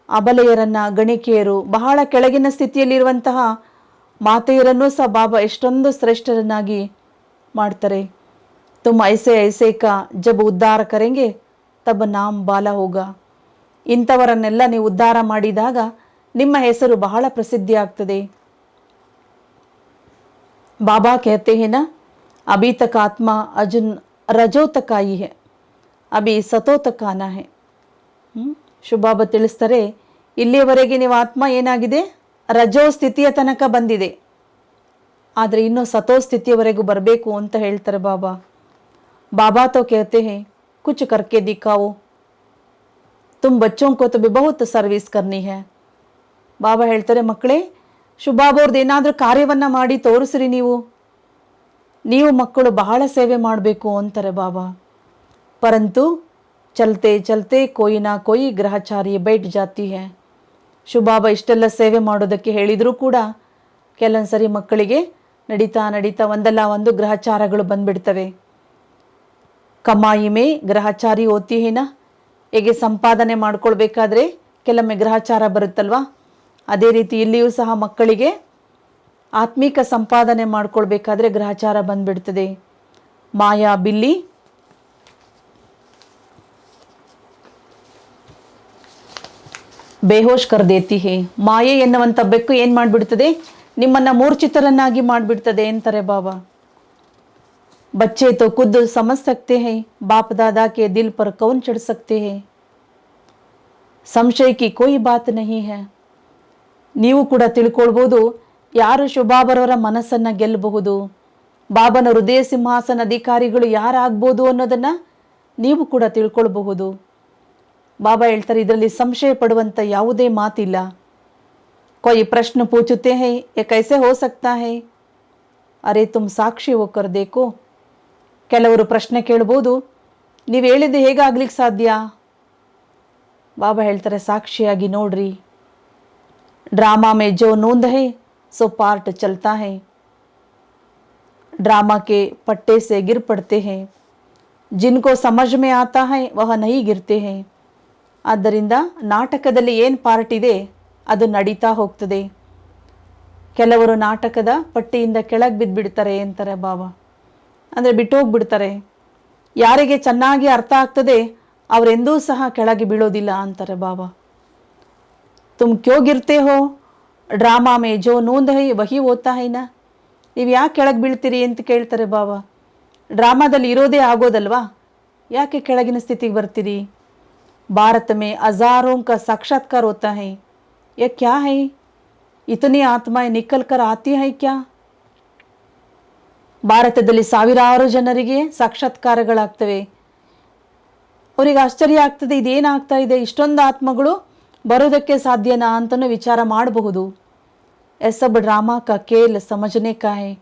ಅಬಲೆಯರನ್ನು ಗಣಿಕೆಯರು, ಬಹಳ ಕೆಳಗಿನ ಸ್ಥಿತಿಯಲ್ಲಿರುವಂತಹ ಮಾತೆಯರನ್ನೂ ಸಹ ಬಾಬಾ ಎಷ್ಟೊಂದು ಶ್ರೇಷ್ಠರನ್ನಾಗಿ ಮಾಡ್ತಾರೆ. ತುಮ್ ಐಸೆ ಐಸೆ ಕಾ ಜಬ್ ಉದ್ಧಾರ ಕರೆಂಗೆ ತಬ್ ನಾಮ್ ಬಾಲ ಹೋಗ. ಇಂಥವರನ್ನೆಲ್ಲ ನೀವು ಉದ್ಧಾರ ಮಾಡಿದಾಗ ನಿಮ್ಮ ಹೆಸರು ಬಹಳ ಪ್ರಸಿದ್ಧಿ ಆಗ್ತದೆ. ಬಾಬಾ कहते हैं ना, अभी तक आत्मा अर्जुन रजो तक आई है, अभी सतो तक आना है. ಶುಭಾಬ ತಿಳಿಸ್ತಾರೆ, ಇಲ್ಲಿಯವರೆಗೆ ನೀವು ಆತ್ಮ ಏನಾಗಿದೆ, ರಜೋ ಸ್ಥಿತಿಯ ತನಕ ಬಂದಿದೆ, ಆದರೆ ಇನ್ನೂ ಸತೋ ಸ್ಥಿತಿಯವರೆಗೂ ಬರಬೇಕು ಅಂತ ಹೇಳ್ತಾರೆ ಬಾಬಾ. ಬಾಬಾ ತೋ कहते हैं, कुछ करके दिखाओ, तुम बच्चों को तो भी बहुत ಸರ್ವಿಸ್ करनी है. ಬಾಬಾ ಹೇಳ್ತಾರೆ, ಮಕ್ಕಳೇ, ಶುಭಾಬವ್ರದ್ದು ಏನಾದರೂ ಕಾರ್ಯವನ್ನು ಮಾಡಿ ತೋರಿಸ್ರಿ. ನೀವು ಮಕ್ಕಳು ಬಹಳ ಸೇವೆ ಮಾಡಬೇಕು ಅಂತಾರೆ ಬಾಬಾ. ಪರಂತು ಚಲ್ತೆ ಚಲ್ತೆ ಕೋಯಿ ನಾ ಕೋಯಿ ಗ್ರಹಚಾರಿ ಬೈಟ್ ಜಾತಿ ಹೈ. ಶುಭಾಬ ಇಷ್ಟೆಲ್ಲ ಸೇವೆ ಮಾಡೋದಕ್ಕೆ ಹೇಳಿದರೂ ಕೂಡ ಕೆಲವೊಂದು ಸರಿ ಮಕ್ಕಳಿಗೆ ನಡೀತಾ ನಡೀತಾ ಒಂದಲ್ಲ ಒಂದು ಗ್ರಹಚಾರಗಳು ಬಂದ್ಬಿಡ್ತವೆ. ಕಮಾಯಿ ಮೇ ಗ್ರಹಚಾರಿ ಓತಿ ಹೇನ, ಹೇಗೆ ಸಂಪಾದನೆ ಮಾಡ್ಕೊಳ್ಬೇಕಾದ್ರೆ ಕೆಲವೊಮ್ಮೆ ಗ್ರಹಚಾರ ಬರುತ್ತಲ್ವಾ, ಅದೇ ರೀತಿ ಇಲ್ಲಿಯೂ ಸಹ ಮಕ್ಕಳಿಗೆ ಆತ್ಮಿಕ ಸಂಪಾದನೆ ಮಾಡ್ಕೊಳ್ಬೇಕಾದ್ರೆ ಗ್ರಹಚಾರ ಬಂದ್ಬಿಡ್ತದೆ. ಮಾಯಾ ಬಿಲ್ಲಿ ಬೇಹೋಶ್ ಕರ್ ದೇತಿ ಹೇ. ಮಾಯೆ ಎನ್ನುವಂಥ ಬೆಕ್ಕು ಏನು ಮಾಡಿಬಿಡ್ತದೆ, ನಿಮ್ಮನ್ನು ಮೂರ್ಛಿತರನ್ನಾಗಿ ಮಾಡಿಬಿಡ್ತದೆ ಅಂತಾರೆ ಬಾಬಾ. बच्चे तो खुद समझ सकते हैं बाप दादा के दिल पर कौन चढ़ सकते हैं। ಸಂಶಯ की कोई बात नहीं है। ನೀವು ಕೂಡ ತಿಳ್ಕೊಳ್ಬೋದು ಯಾರು ಶುಭಾಬರವರ ಮನಸ್ಸನ್ನ ಗೆಲ್ಲಬಹುದು, ಬಾಬನ ಹೃದಯ ಸಿಂಹಾಸನ ಅಧಿಕಾರಿಗಳು ಯಾರಾಗ್ಬೋದು ಅನ್ನೋದನ್ನ ನೀವು ಕೂಡ ತಿಳ್ಕೊಳ್ಬಹುದು। ಬಾಬಾ ಹೇಳ್ತಾರೆ ಇದರಲ್ಲಿ ಸಂಶಯ ಪಡುವಂತ ಯಾವುದೇ ಮಾತಿಲ್ಲ। कोई प्रश्न पूछते हैं ये कैसे हो सकता है, अरे तुम साक्षी होकर देखो। ಕೆಲವರು ಪ್ರಶ್ನೆ ಕೇಳಬಹುದು, ನೀವು ಹೇಳಿದ್ದು ಹೇಗಾಗ್ಲಿಕ್ಕೆ ಸಾಧ್ಯ? ಬಾಬಾ ಹೇಳ್ತಾರೆ ಸಾಕ್ಷಿಯಾಗಿ ನೋಡ್ರಿ। ड्रामा में जो नूंद है सो पार्ट चलता है। ड्रामा के पट्टे से गिर पड़ते हैं, जिनको समझ में आता है वह नहीं गिरते हैं। ಆದ್ದರಿಂದ ನಾಟಕದಲ್ಲಿ ಏನು ಪಾರ್ಟ್ ಇದೆ ಅದು ನಡೀತಾ ಹೋಗ್ತದೆ। ಕೆಲವರು ನಾಟಕದ ಪಟ್ಟಿಯಿಂದ ಕೆಳಗೆ ಬಿದ್ದುಬಿಡ್ತಾರೆ ಅಂತಾರೆ ಬಾಬಾ, ಅಂದರೆ ಬಿಟ್ಟು ಹೋಗ್ಬಿಡ್ತಾರೆ। ಯಾರಿಗೆ ಚೆನ್ನಾಗಿ ಅರ್ಥ ಆಗ್ತದೆ ಅವರೆಂದೂ ಸಹ ಕೆಳಗೆ ಬೀಳೋದಿಲ್ಲ ಅಂತಾರೆ ಬಾಬಾ। तुम क्यों गिरते हो, ड्रामा में जो नूंद है वही होता है ना। ನೀವು ಯಾಕೆ ಕೆಳಗೆ ಬೀಳ್ತೀರಿ ಅಂತ ಕೇಳ್ತಾರೆ ಬಾಬಾ। ಡ್ರಾಮಾದಲ್ಲಿ ಇರೋದೇ ಆಗೋದಲ್ವಾ, ಯಾಕೆ ಕೆಳಗಿನ ಸ್ಥಿತಿಗೆ ಬರ್ತೀರಿ? भारत में हजारों का साक्षात्कार होता है, यह क्या है? इतनी आत्माएं निकल कर आती है क्या? ಭಾರತದಲ್ಲಿ ಸಾವಿರಾರು ಜನರಿಗೆ ಸಾಕ್ಷಾತ್ಕಾರಗಳಾಗ್ತವೆ। ಅವರಿಗೆ ಆಶ್ಚರ್ಯ ಆಗ್ತದೆ, ಇದೇನಾಗ್ತಾ ಇದೆ, ಇಷ್ಟೊಂದು ಆತ್ಮಗಳು ಬರೋದಕ್ಕೆ ಸಾಧ್ಯನಾ ಅಂತಲೂ ವಿಚಾರ ಮಾಡಬಹುದು। ಎಸಬ್ ಡ್ರಾಮಾ ಕಾ ಕೇಲ್ ಸಮಜನೆ ಕಾ ಹೈ,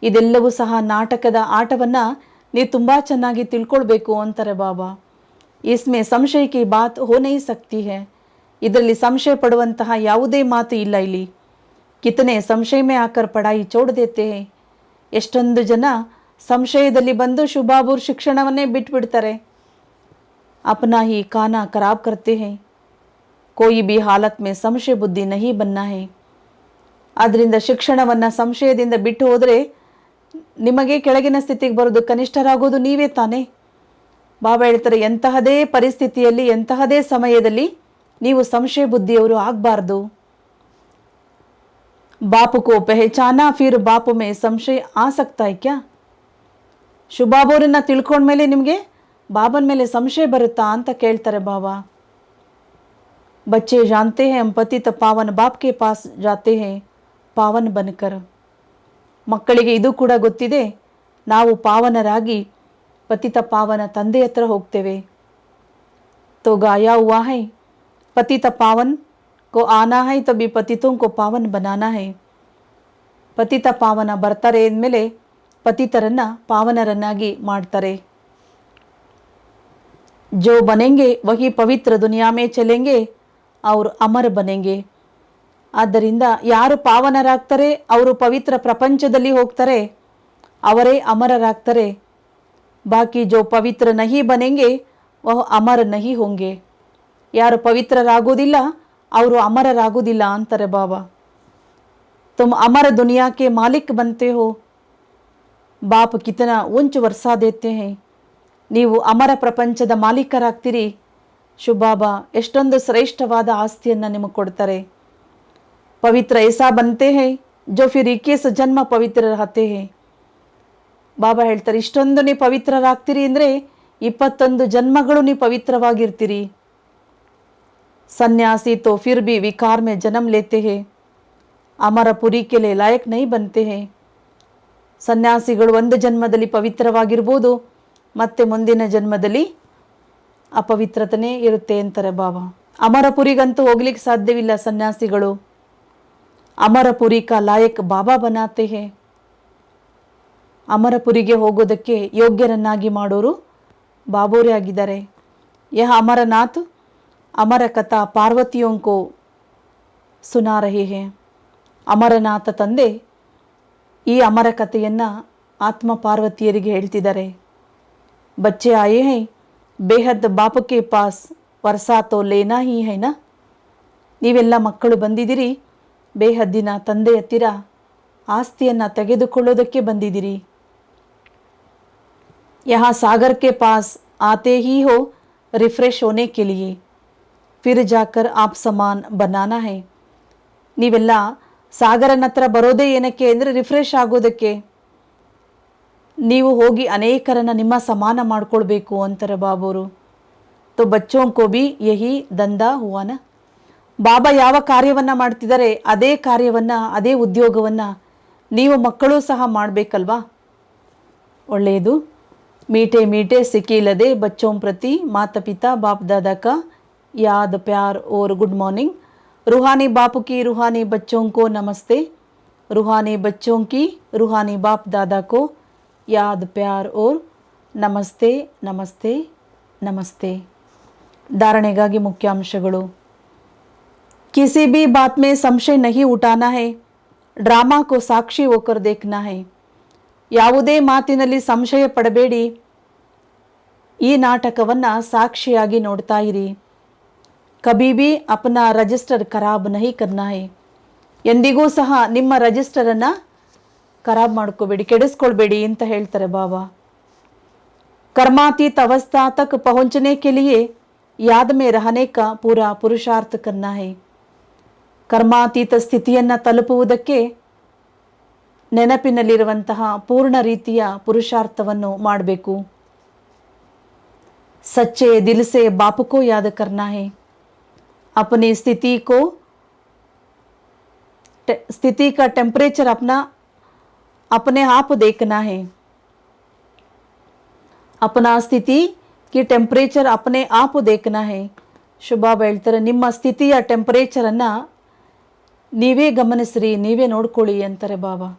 ಇದೆಲ್ಲವೂ ಸಹ ನಾಟಕದ ಆಟವನ್ನು ನೀವು ತುಂಬ ಚೆನ್ನಾಗಿ ತಿಳ್ಕೊಳ್ಬೇಕು ಅಂತಾರೆ ಬಾಬಾ। इसमें ಸಂಶಯ की बात हो नहीं सकती है, ಇದರಲ್ಲಿ ಸಂಶಯ ಪಡುವಂತಹ ಯಾವುದೇ ಮಾತು ಇಲ್ಲ ಇಲ್ಲಿ। ಕಿತನೆ ಸಂಶಯ में आकर पढ़ाई छोड़ देते हैं, ಎಷ್ಟೊಂದು ಜನ ಸಂಶಯದಲ್ಲಿ ಬಂದು ಶುಭಾಬೂರ್ ಶಿಕ್ಷಣವನ್ನೇ ಬಿಟ್ಬಿಡ್ತಾರೆ। अपना ही खाना खराब करते हैं, कोई भी हालत में ಸಂಶಯ ಬುದ್ಧಿ नहीं बनना है। ಆದ್ದರಿಂದ ಶಿಕ್ಷಣವನ್ನು ಸಂಶಯದಿಂದ ಬಿಟ್ಟು ಹೋದರೆ ನಿಮಗೆ ಕೆಳಗಿನ ಸ್ಥಿತಿಗೆ ಬರೋದು ಕನಿಷ್ಠರಾಗೋದು ನೀವೇ ತಾನೇ। ಬಾಬಾ ಹೇಳ್ತಾರೆ ಎಂತಹದೇ ಪರಿಸ್ಥಿತಿಯಲ್ಲಿ ಎಂತಹದೇ ಸಮಯದಲ್ಲಿ ನೀವು ಸಂಶಯ ಬುದ್ಧಿಯವರು ಆಗಬಾರ್ದು। बाप को पहचाना फिर बाप में संशय आ सकता है क्या? ಶುಭಾಬೋರನ್ನ ತಿಳ್ಕೊಂಡ್ಮೇಲೆ ನಿಮಗೆ ಬಾಬನ ಮೇಲೆ ಸಂಶಯ ಬರುತ್ತಾ ಅಂತ ಕೇಳ್ತಾರೆ ಬಾಬಾ। बच्चे जानते हैं हम पतित पावन बाप के पास जाते हैं पावन बनकर। ಮಕ್ಕಳಿಗೆ ಇದು ಕೂಡ ಗೊತ್ತಿದೆ, ನಾವು ಪಾವನರಾಗಿ पतित पावन ತಂದೆ ಹತ್ರ ಹೋಗ್ತೇವೆ। तो गाया हुआ है पतित पावन को आना है तभी पतितों को पावन बनाना है। ಪತಿತ ಪಾವನ ಬರ್ತಾರೆ ಅಂದಮೇಲೆ ಪತಿತರನ್ನ ಪಾವನರನ್ನಾಗಿ ಮಾಡ್ತಾರೆ। जो बनेंगे वही पवित्र दुनिया में चलेंगे और अमर बनेंगे। ಆದ್ದರಿಂದ ಯಾರು ಪಾವನರಾಗ್ತಾರೆ ಅವರು ಪವಿತ್ರ ಪ್ರಪಂಚದಲ್ಲಿ ಹೋಗ್ತಾರೆ, ಅವರೇ ಅಮರರಾಗ್ತಾರೆ। ಬಾಕಿ जो पवित्र नहीं बनेंगे वह अमर नहीं होंगे। ಯಾರು ಪವಿತ್ರರಾಗೋದಿಲ್ಲ ಅವರು ಅಮರರಾಗೋದಿಲ್ಲ ಅಂತಾರೆ ಬಾಬಾ। तुम अमर दुनिया के मालिक बनते हो, बाप कितना ऊंच वर्षा देते हैं। ನೀವು ಅಮರ ಪ್ರಪಂಚದ ಮಾಲೀಕರಾಗ್ತೀರಿ, ಶುಭಾಬಾ ಎಷ್ಟೊಂದು ಶ್ರೇಷ್ಠವಾದ ಆಸ್ತಿಯನ್ನು ನಿಮಗೆ ಕೊಡ್ತಾರೆ। पवित्र ऐसा बनते हैं जो फिर 21 जन्म पवित्र रहते हैं। ಬಾಬಾ ಹೇಳ್ತಾರೆ ಇಷ್ಟೊಂದು ನೀವು ಪವಿತ್ರರಾಗ್ತೀರಿ ಅಂದರೆ 21 ಜನ್ಮಗಳು ನೀವು ಪವಿತ್ರವಾಗಿರ್ತೀರಿ। सन्यासी तो फिर भी विकार में जन्म लेते हैं, ಅಮರಪುರಿ के लिए लायक नहीं बनते हैं। ಸನ್ಯಾಸಿಗಳು ಒಂದು ಜನ್ಮದಲ್ಲಿ ಪವಿತ್ರವಾಗಿರ್ಬೋದು, ಮತ್ತೆ ಮುಂದಿನ ಜನ್ಮದಲ್ಲಿ ಅಪವಿತ್ರತನೇ ಇರುತ್ತೆ ಅಂತಾರೆ ಬಾಬಾ। ಅಮರಪುರಿಗಂತೂ ಹೋಗ್ಲಿಕ್ಕೆ ಸಾಧ್ಯವಿಲ್ಲ ಸನ್ಯಾಸಿಗಳು, ಅಮರಪುರಿ ಕಾ ಲಾಯಕ್ ಬಾಬಾ ಬನಾತೆ ಹೇ। ಅಮರಪುರಿಗೆ ಹೋಗೋದಕ್ಕೆ ಯೋಗ್ಯರನ್ನಾಗಿ ಮಾಡೋರು ಬಾಬೋರೇ ಆಗಿದ್ದಾರೆ। ಯಹ ಅಮರನಾಥ್ ಅಮರ ಕಥಾ ಪಾರ್ವತಿಯೋಂ ಕೋ ಸುನಾ ರಹೇ ಹೇ। ಅಮರನಾಥ ತಂದೆ ಈ ಅಮರ ಕಥೆಯನ್ನು ಆತ್ಮ ಪಾರ್ವತಿಯರಿಗೆ ಹೇಳ್ತಿದ್ದಾರೆ। ಬಚ್ಚೆ ಆಯೇ high ಬೇಹದ್ Baap K pass Versa ತೋ ಲೇನಾ ಹಿ ಹೈನಾ, ನೀವೆಲ್ಲ ಮಕ್ಕಳು ಬಂದಿದ್ದೀರಿ ಬೇಹದ್ದಿನ ತಂದೆ ಹತ್ತಿರ ಆಸ್ತಿಯನ್ನು ತೆಗೆದುಕೊಳ್ಳೋದಕ್ಕೆ ಬಂದಿದ್ದೀರಿ। यहाँ सागर के पास आते ही हो रिफ्रेश होने के लिए, फिर जाकर आप सामान बनाना है। ನೀವೆಲ್ಲ ಸಾಗರನ ಹತ್ರ ಬರೋದೇ ಏನಕ್ಕೆ ಅಂದರೆ ರಿಫ್ರೆಶ್ ಆಗೋದಕ್ಕೆ। ನೀವು ಹೋಗಿ ಅನೇಕರನ್ನು ನಿಮ್ಮ ಸಮಾನ ಮಾಡ್ಕೊಳ್ಬೇಕು ಅಂತಾರೆ ಬಾಬೋರು. ತೋ ಬಚ್ಚೋಂ ಕೋ ಬಿ ಯಹಿ ದಂಧಾ ಹುವಾನ. ಬಾಬಾ ಯಾವ ಕಾರ್ಯವನ್ನು ಮಾಡ್ತಿದ್ದಾರೆ ಅದೇ ಕಾರ್ಯವನ್ನು, ಅದೇ ಉದ್ಯೋಗವನ್ನು ನೀವು ಮಕ್ಕಳು ಸಹ ಮಾಡಬೇಕಲ್ವಾ. ಒಳ್ಳೆಯದು. ಮೀಠೆ ಮೀಠೆ ಸಿಕ್ಕಿಲ್ಲದೆ ಬಚ್ಚೋಂ ಪ್ರತಿ ಮಾತಾ ಪಿತಾ ಬಾಪ್ ದಾದಾ ಕಾ ಯಾದ್ ಪ್ಯಾರ್ और गुड मॉर्निंग. रूहानी बाप की रूहानी बच्चों को नमस्ते. रूहानी बच्चों की रूहानी बाप दादा को याद प्यार और ನಮಸ್ತೆ ನಮಸ್ತೆ ನಮಸ್ತೆ. ಧಾರಣೆಗಾಗಿ ಮುಖ್ಯಾಂಶಗಳು. किसी भी बात में संशय नहीं उठाना है. ड्रामा को साक्षी होकर देखना है. ಯಾವುದೇ ಮಾತಿನಲ್ಲಿ ಸಂಶಯ ಪಡಬೇಡಿ, ಈ ನಾಟಕವನ್ನು ಸಾಕ್ಷಿಯಾಗಿ ನೋಡ್ತಾ ಇರಿ. ಕಭಿ ಭಿ ಅಪನಾ ರಜಿಸ್ಟರ್ ಖರಾಬ್ ನಹಿ ಕರ್ನಾ ಹೈ. ಎಂದಿಗೂ ಸಹ ನಿಮ್ಮ ರಜಿಸ್ಟರನ್ನು ಖರಾಬ್ ಮಾಡ್ಕೋಬೇಡಿ, ಕೆಡಿಸ್ಕೊಳ್ಬೇಡಿ ಅಂತ ಹೇಳ್ತಾರೆ ಬಾಬಾ. कर्मातीत अवस्था तक पहुंचने के लिए याद में रहने का पूरा पुरुषार्थ करना है. ಕರ್ಮಾತೀತ ಸ್ಥಿತಿಯನ್ನು ತಲುಪುವುದಕ್ಕೆ ನೆನಪಿನಲ್ಲಿರುವಂತಹ ಪೂರ್ಣ ರೀತಿಯ ಪುರುಷಾರ್ಥವನ್ನು ಮಾಡಬೇಕು. सच्चे दिल से बाप को याद करना है. अपनी स्थिति का टेम्परेचर अपने आप देखना है. अपना ಸ್ಥಿತಿ की टेम्परेचर अपने आप देखना है. ಶುಭಾಬ್ ಹೇಳ್ತಾರೆ, ನಿಮ್ಮ ಸ್ಥಿತಿಯ ಟೆಂಪರೇಚರನ್ನು ನೀವೇ ಗಮನಿಸ್ರಿ, ನೀವೇ ನೋಡ್ಕೊಳ್ಳಿ ಅಂತಾರೆ ಬಾಬಾ.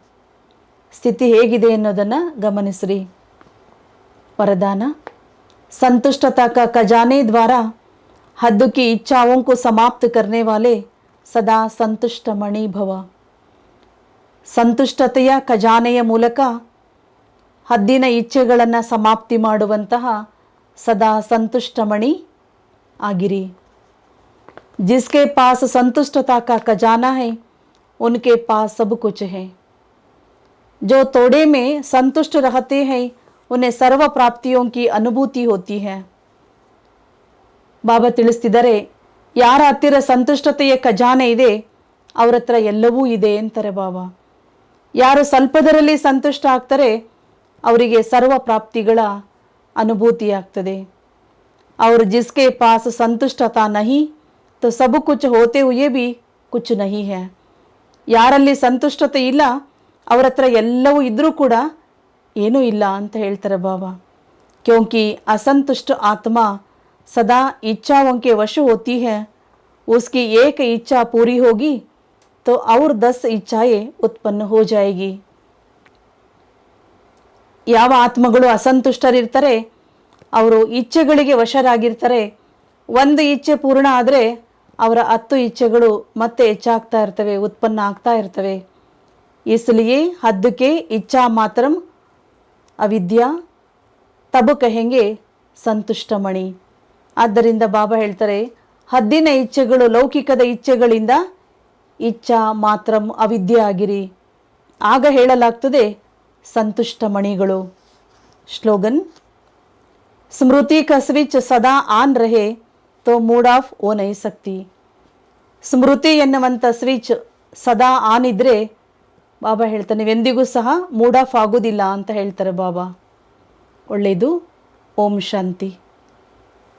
ಸ್ಥಿತಿ ಹೇಗಿದೆ ಅನ್ನೋದನ್ನು ಗಮನಿಸ್ರಿ. वरदान. संतुष्टता का खजाने द्वारा हद की इच्छाओं को समाप्त करने वाले सदा संतुष्ट मणि भव. ಸಂತುಷ್ಟತೆಯ ಖಜಾನೆಯ ಮೂಲಕ ಹದ್ದಿನ ಇಚ್ಛೆಗಳನ್ನು ಸಮಾಪ್ತಿ ಮಾಡುವಂತಹ ಸದಾ ಸಂತುಷ್ಟಮಣಿ ಆಗಿರಿ. जिसके पास संतुष्टता का खजाना है उनके पास सब कुछ है. जो तोड़े में संतुष्ट रहते हैं उन्हें सर्व प्राप्तियों की अनुभूति होती है. ಬಾಬಾ ತಿಳಿಸ್ತಿದ್ದಾರೆ, ಯಾರ ಹತ್ತಿರ ಸಂತುಷ್ಟತೆಯ ಖಜಾನೆ ಇದೆ ಅವ್ರ ಹತ್ರ ಎಲ್ಲವೂ ಇದೆ ಅಂತಾರೆ ಬಾಬಾ. ಯಾರು ಸ್ವಲ್ಪದರಲ್ಲಿ ಸಂತುಷ್ಟ ಆಗ್ತಾರೆ ಅವರಿಗೆ ಸರ್ವ ಪ್ರಾಪ್ತಿಗಳ ಅನುಭೂತಿ ಆಗ್ತದೆ. और जिसके पास संतुष्टता नहीं तो सब कुछ होते हुए भी कुछ नहीं है. ಯಾರಲ್ಲಿ ಸಂತುಷ್ಟತೆ ಇಲ್ಲ ಅವ್ರ ಹತ್ರ ಎಲ್ಲವೂ ಇದ್ರೂ ಕೂಡ ಏನೂ ಇಲ್ಲ ಅಂತ ಹೇಳ್ತಾರೆ ಬಾಬಾ. क्योंकि असंतुष्ट आत्मा सदा इच्छाओं के वश होती है. उसकी एक इच्छा पूरी होगी तो और 10 इच्छाएं उत्पन्न हो जाएगी. ಯಾವ ಆತ್ಮಗಳು ಅಸಂತುಷ್ಟರಿರ್ತಾರೆ ಅವರು ಇಚ್ಛೆಗಳಿಗೆ ವಶರಾಗಿರ್ತಾರೆ. ಒಂದು ಇಚ್ಛೆ ಪೂರ್ಣ ಆದರೆ ಅವರ 10 ಇಚ್ಛೆಗಳು ಮತ್ತೆ ಹೆಚ್ಚಾಗ್ತಾ ಇರ್ತವೆ, ಉತ್ಪನ್ನ ಆಗ್ತಾ ಇರ್ತವೆ. इसलिए हद के इच्छा मात्रम अविद्या तब कहेंगे ಸಂತುಷ್ಟಮಣಿ. ಆದ್ದರಿಂದ ಬಾಬಾ ಹೇಳ್ತಾರೆ, ಹದ್ದಿನ ಇಚ್ಛೆಗಳು ಲೌಕಿಕದ ಇಚ್ಛೆಗಳಿಂದ ಇಚ್ಛಾ ಮಾತ್ರಂ ಅವಿದ್ಯೆ ಆಗಿರಿ, ಆಗ ಹೇಳಲಾಗ್ತದೆ ಸಂತುಷ್ಟ ಮಣಿಗಳು. ಸ್ಲೋಗನ್. ಸ್ಮೃತಿ का स्विच सदा ಆನ್ रहे तो ಮೂಡ್ ಆಫ್ ಓ ನೈ ಸಕ್ತಿ. ಸ್ಮೃತಿ ಎನ್ನುವಂಥ ಸ್ವಿಚ್ ಸದಾ ಆನ್ ಇದ್ದರೆ ಬಾಬಾ ಹೇಳ್ತಾನೆ ನೀವೆಂದಿಗೂ ಸಹ ಮೂಡ್ ಆಫ್ ಆಗೋದಿಲ್ಲ ಅಂತ ಹೇಳ್ತಾರೆ ಬಾಬಾ. ಒಳ್ಳೆಯದು. ಓಂ ಶಾಂತಿ.